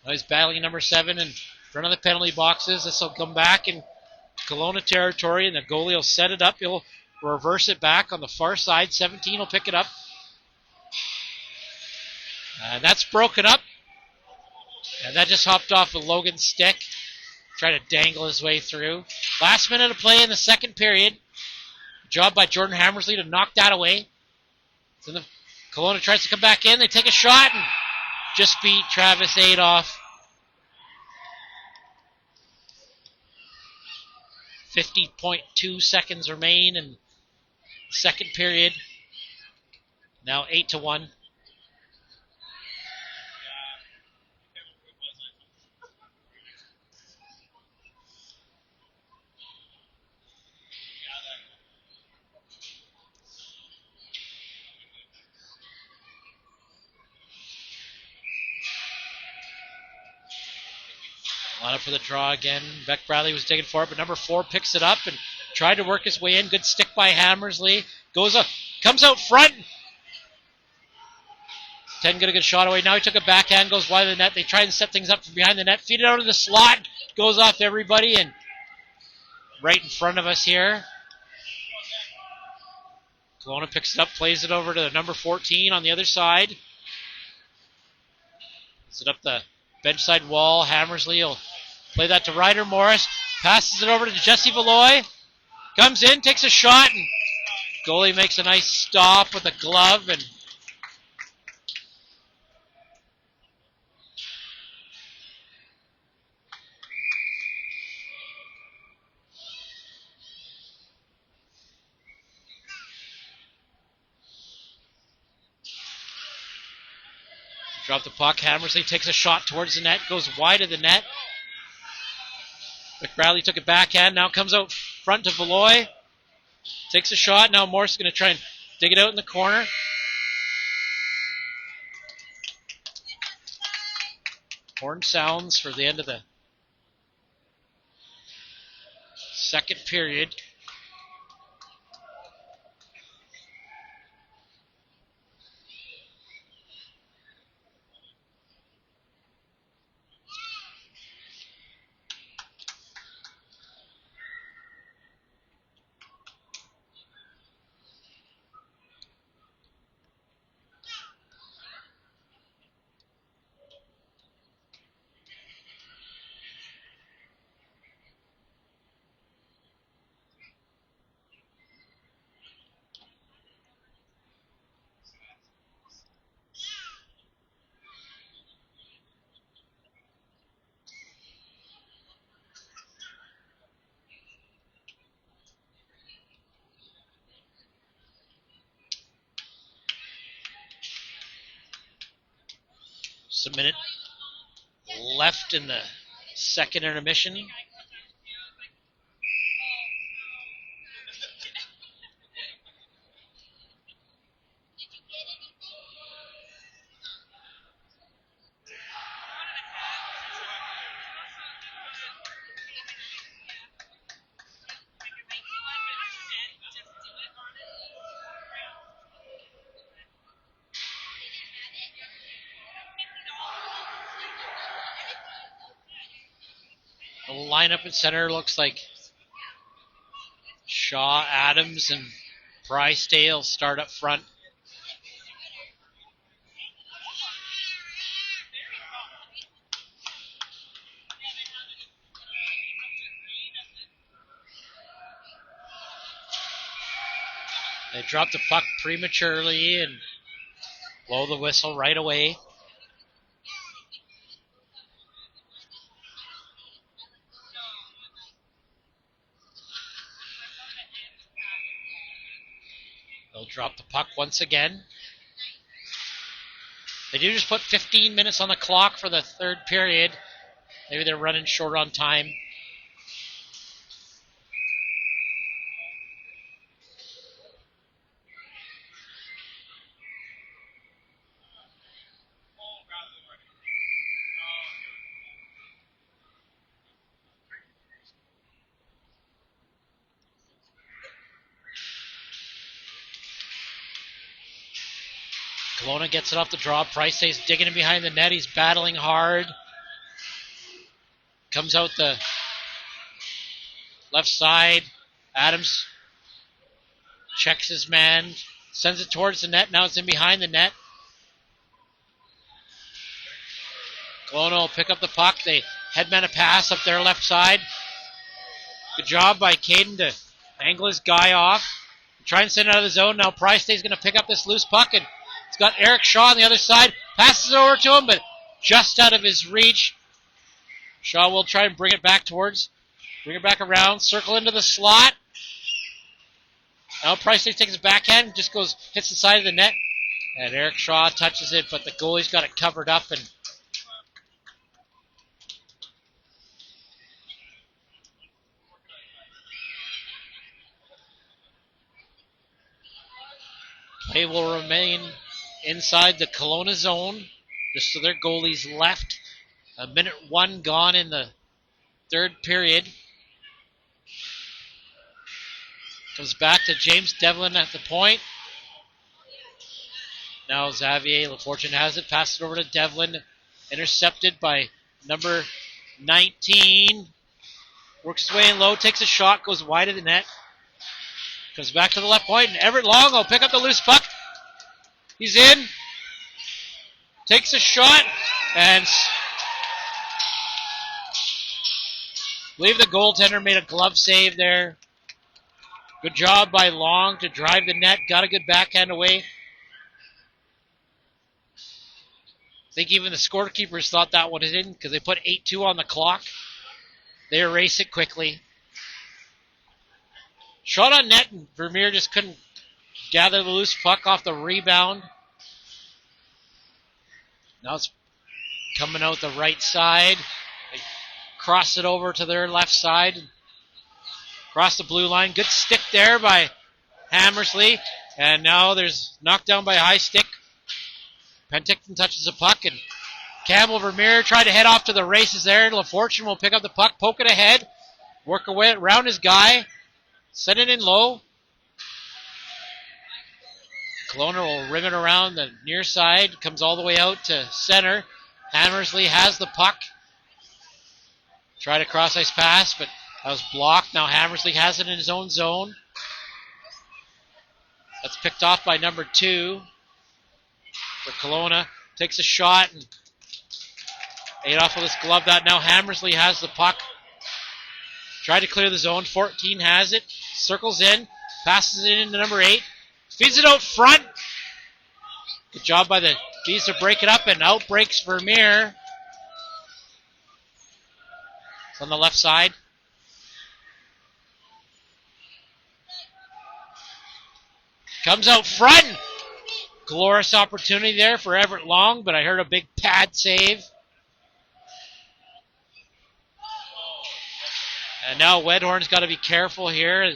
S1: Now he's battling number 7 in front of the penalty boxes. This will come back in Kelowna territory, and the goalie will set it up. He'll reverse it back on the far side. 17 will pick it up. And that's broken up. And that just hopped off of Logan's stick. Try to dangle his way through. Last minute of play in the second period. Job by Jordan Hammersley to knock that away. So the Kelowna tries to come back in. They take a shot and just beat Travis Adolph. 50.2 seconds remain in the second period. Now 8-1. Line up for the draw again. Beck Bradley was digging for it, but number 4 picks it up and tried to work his way in. Good stick by Hammersley. Goes up, comes out front. 10 got a good shot away. Now he took a backhand, goes wide of the net. They try and set things up from behind the net. Feed it out of the slot. Goes off everybody and right in front of us here. Kelowna picks it up, plays it over to number 14 on the other side. Puts it up the bench side wall. Hammersley will play that to Ryder Morris. Passes it over to Jesse Valoy. Comes in, takes a shot, and goalie makes a nice stop with a glove and drop the puck. Hammersley takes a shot towards the net, goes wide of the net. McBradley took a backhand, now comes out front to Valoy. Takes a shot, now Morse is going to try and dig it out in the corner. Horn sounds for the end of the second period. Just a minute left in the second intermission. The lineup in center looks like Shaw, Adams, and Drysdale start up front. They drop the puck prematurely and blow the whistle right away. They'll drop the puck once again. They do just put 15 minutes on the clock for the third period. Maybe they're running short on time. Kelowna gets it off the draw. Price stays digging in behind the net. He's battling hard. Comes out the left side. Adams checks his man. Sends it towards the net. Now it's in behind the net. Kelowna will pick up the puck. They headman a pass up their left side. Good job by Caden to angle his guy off. Try and send it out of the zone. Now Price stays going to pick up this loose puck, and it's got Eric Shaw on the other side. Passes it over to him, but just out of his reach. Shaw will try and bring it back around, circle into the slot. Now Price takes his backhand, just hits the side of the net. And Eric Shaw touches it, but the goalie's got it covered up. And play will remain inside the Kelowna zone, just to their goalie's left. A minute one gone in the third period. Comes back to James Devlin at the point. Now Xavier LaFortune has it. Passes it over to Devlin. Intercepted by number 19. Works his way in low. Takes a shot. Goes wide of the net. Comes back to the left point. And Everett Long will pick up the loose puck. He's in. Takes a shot. And I believe the goaltender made a glove save there. Good job by Long to drive the net. Got a good backhand away. I think even the scorekeepers thought that one was in because they put 8-2 on the clock. They erase it quickly. Shot on net, and Vermeer just couldn't gather the loose puck off the rebound. Now it's coming out the right side. They cross it over to their left side. Across the blue line. Good stick there by Hammersley. And now there's knocked down by a high stick. Penticton touches the puck, and Campbell Vermeer tried to head off to the races there. LaFortune will pick up the puck, poke it ahead, work away around his guy, send it in low. Kelowna will rim it around the near side, comes all the way out to center. Hammersley has the puck. Tried a cross-ice pass, but that was blocked. Now Hammersley has it in his own zone. That's picked off by number 2 for Kelowna. Takes a shot and ate off with his glove. That now Hammersley has the puck. Tried to clear the zone. 14 has it. Circles in. Passes it into number 8. Feeds it out front. Good job by the D's to break it up, and out breaks Vermeer. It's on the left side. Comes out front. glorious opportunity there for Everett Long, but I heard a big pad save. And now Wedhorn's got to be careful here.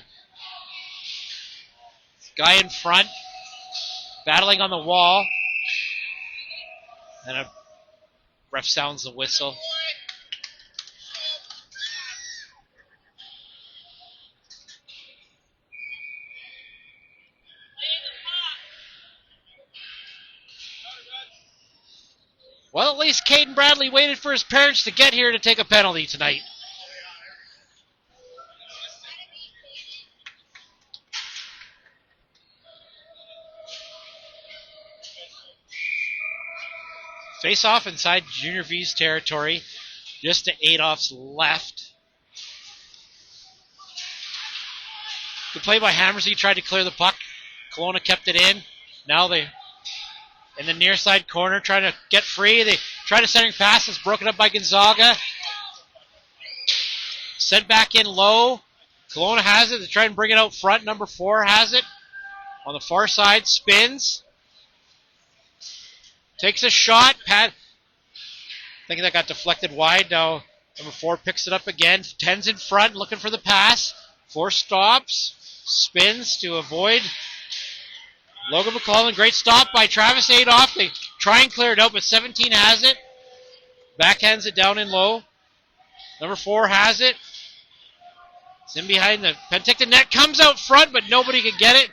S1: Guy in front, battling on the wall. And a ref sounds the whistle. Well, at least Caden Bradley waited for his parents to get here to take a penalty tonight. Face off inside Junior V's territory. Just to Adolph's left. Good play by Hammersy. Tried to clear the puck. Kelowna kept it in. Now they in the near side corner trying to get free. They try to centering pass. It's broken up by Gonzaga. Sent back in low. Kelowna has it. They try and bring it out front. Number 4 has it. On the far side. Spins. Takes a shot. Pat. I think that got deflected wide. Now number 4 picks it up again. 10's in front looking for the pass. 4 stops. Spins to avoid Logan McClellan. Great stop by Travis Adolph. They try and clear it out, but 17 has it. Backhands it down in low. Number 4 has it. It's in behind the Penticton net. Comes out front, but nobody can get it.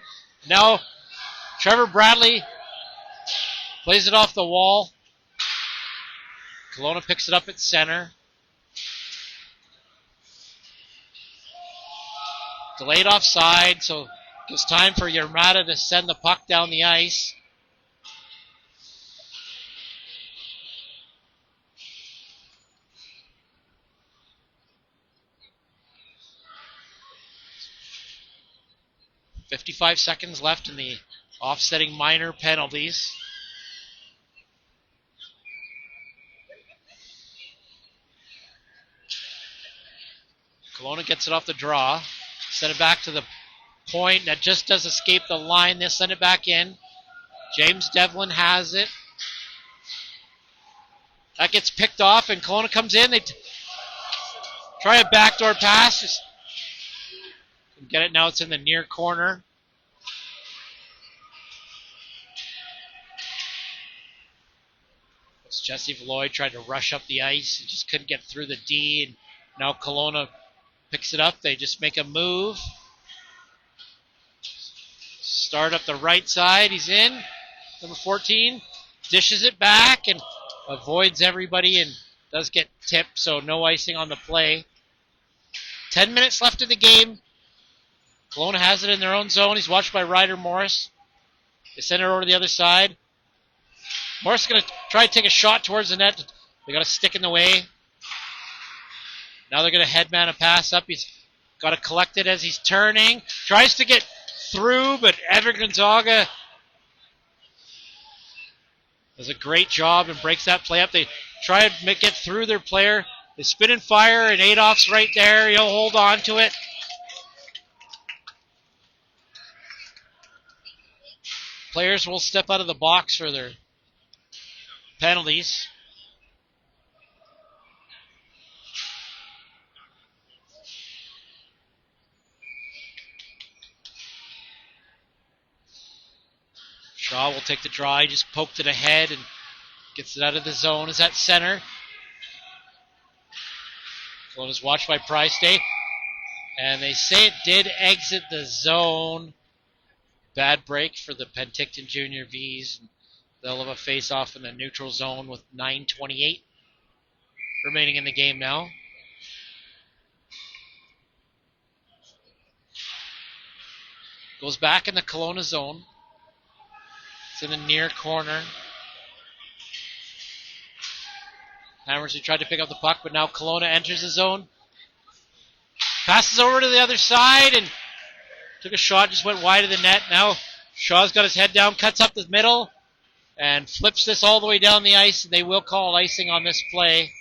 S1: Now Trevor Bradley plays it off the wall. Kelowna picks it up at center. Delayed offside, so it's time for Yarmada to send the puck down the ice. .55 seconds left in the offsetting minor penalties. Kelowna gets it off the draw. Send it back to the point. That just does escape the line. They send it back in. James Devlin has it. That gets picked off, and Kelowna comes in. They try a backdoor pass. Just get it now. It's in the near corner. Jesse Valoy tried to rush up the ice. He just couldn't get through the D. And now Kelowna picks it up. They just make a move. Start up the right side. He's in. Number 14 dishes it back and avoids everybody and does get tipped, so no icing on the play. 10 minutes left in the game. Kelowna has it in their own zone. He's watched by Ryder Morris. They send it over to the other side. Morris is going to try to take a shot towards the net. They got a stick in the way. Now they're going to headman a pass up. He's got to collect it as he's turning. Tries to get through, but Edward Gonzaga does a great job and breaks that play up. They try to get through their player. They spin and fire, and Adolph's right there. He'll hold on to it. Players will step out of the box for their penalties. Shaw will take the draw. He just poked it ahead and gets it out of the zone. Is at center. Kelowna's watched by Price Day. And they say it did exit the zone. Bad break for the Penticton Junior Vs. They'll have a face-off in the neutral zone with 9:28 remaining in the game now. Goes back in the Kelowna zone. It's in the near corner. Hammersy tried to pick up the puck, but now Kelowna enters the zone. Passes over to the other side and took a shot, just went wide of the net. Now Shaw's got his head down, cuts up the middle, and flips this all the way down the ice. They will call icing on this play.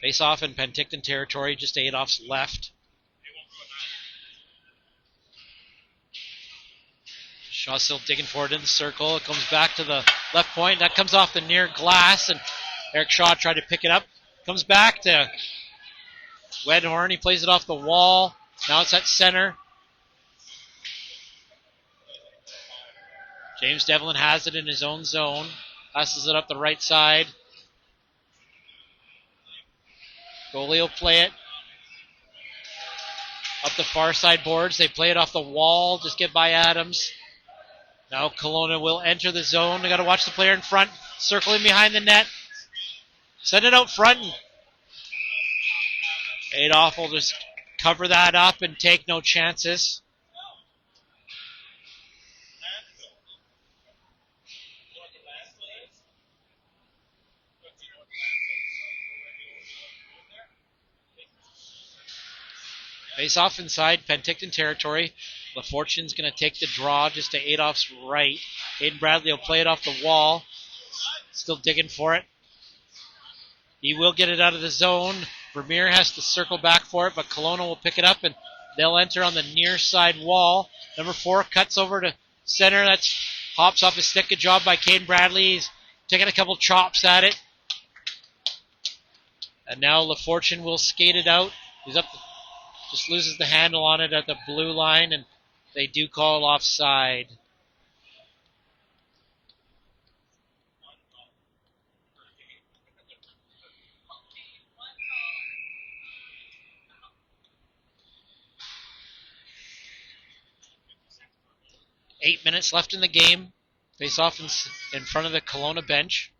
S1: Face off in Penticton territory, just 8-off's left. Shaw still digging forward in the circle. It comes back to the left point. That comes off the near glass, and Eric Shaw tried to pick it up. Comes back to Wedhorn. He plays it off the wall. Now it's at center. James Devlin has it in his own zone. Passes it up the right side. Goalie will play it. Up the far side boards. They play it off the wall. Just get by Adams. Now Kelowna will enter the zone. They got to watch the player in front. Circling behind the net. Send it out front. Adolph will just cover that up and take no chances. Face off inside Penticton territory. LaFortune's going to take the draw just to Adolph's right. Aiden Bradley will play it off the wall. Still digging for it. He will get it out of the zone. Vermeer has to circle back for it, but Kelowna will pick it up and they'll enter on the near side wall. Number 4 cuts over to center. That's hops off his stick. Good job by Caden Bradley. He's taking a couple chops at it. And now LaFortune will skate it out. He's up, just loses the handle on it at the blue line, and they do call offside. Eight minutes left in the game. Face off in front of the Kelowna bench.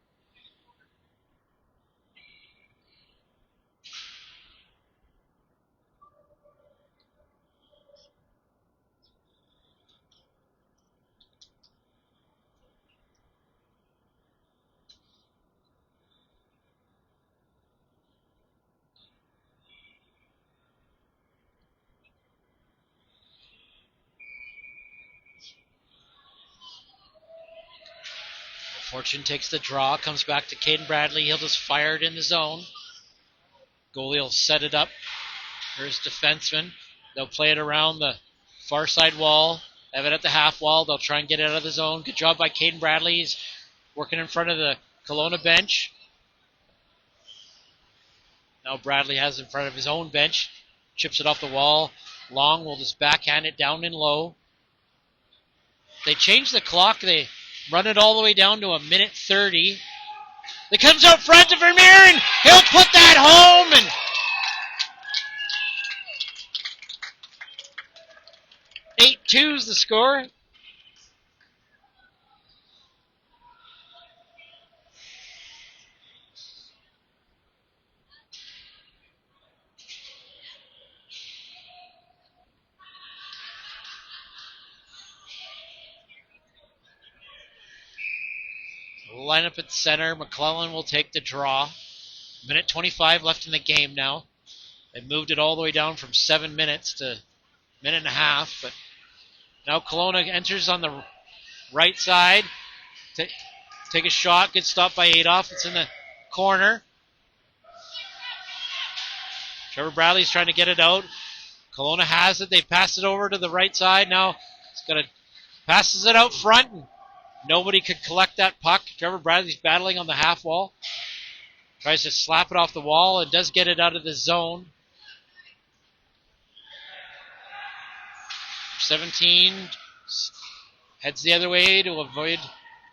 S1: Fortune takes the draw, comes back to Caden Bradley. He'll just fire it in the zone. Goalie will set it up. Here's defenseman. They'll play it around the far side wall. Have it at the half wall. They'll try and get it out of the zone. Good job by Caden Bradley. He's working in front of the Kelowna bench. Now Bradley has it in front of his own bench. Chips it off the wall. Long will just backhand it down and low. They change the clock. They run it all the way down to a minute 30. It comes out front to Vermeer, and he'll put that home. And 8-2 is the score. Line up at center. McClellan will take the draw. Minute 25 left in the game now. They moved it all the way down from 7 minutes to a minute and a half. But now Kelowna enters on the right side. Take a shot. Good stop by Adolph. It's in the corner. Trevor Bradley's trying to get it out. Kelowna has it. They pass it over to the right side. Now it's going to passes it out front. And nobody could collect that puck. Trevor Bradley's battling on the half wall. Tries to slap it off the wall and does get it out of the zone. 17 heads the other way to avoid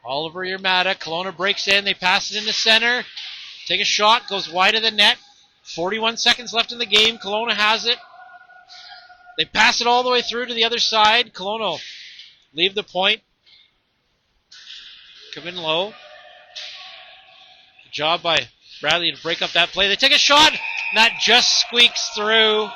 S1: Oliver Yermata. Kelowna breaks in. They pass it into center. Take a shot. Goes wide of the net. 41 seconds left in the game. Kelowna has it. They pass it all the way through to the other side. Kelowna will leave the point. Come in low. Good job by Bradley to break up that play. They take a shot, and that just squeaks through.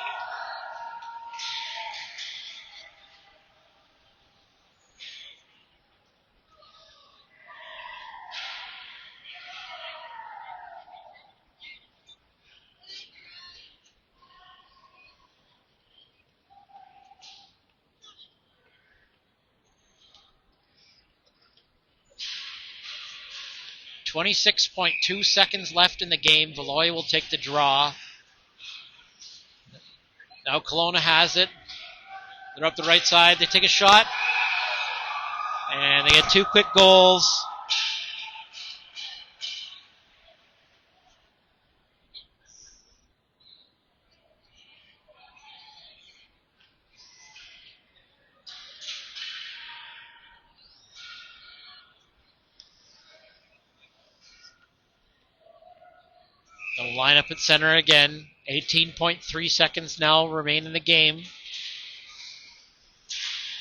S1: 26.2 seconds left in the game. Valois will take the draw. Now Kelowna has it. They're up the right side. They take a shot. And they get 2 quick goals. They'll line up at center again. 18.3 seconds now remain in the game.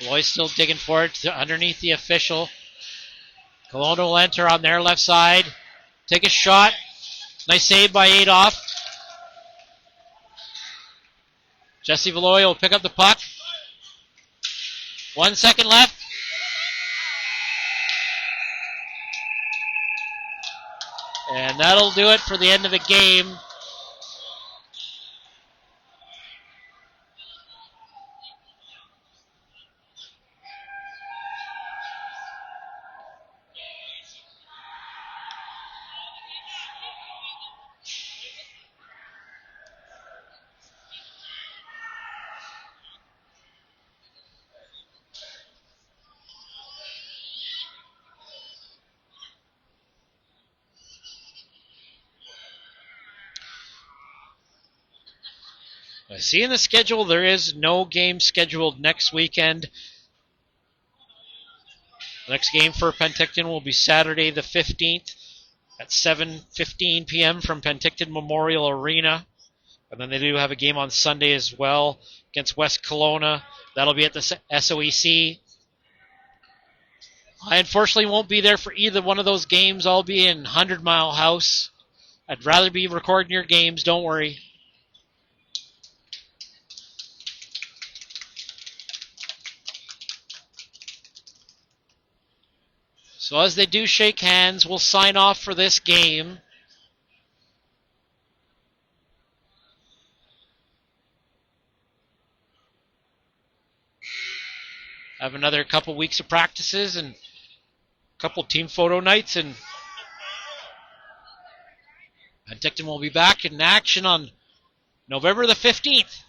S1: Valois still digging for it underneath the official. Kelowna will enter on their left side. Take a shot. Nice save by Adolph. Jesse Valois will pick up the puck. 1 second left. And that'll do it for the end of the game. I see in the schedule there is no game scheduled next weekend. The next game for Penticton will be Saturday the 15th at 7:15 p.m. from Penticton Memorial Arena. And then they do have a game on Sunday as well against West Kelowna. That'll be at the SOEC. I unfortunately won't be there for either one of those games. I'll be in 100 Mile House. I'd rather be recording your games, don't worry. So as they do shake hands, we'll sign off for this game. Have another couple weeks of practices and a couple team photo nights, and Penticton will be back in action on November the 15th.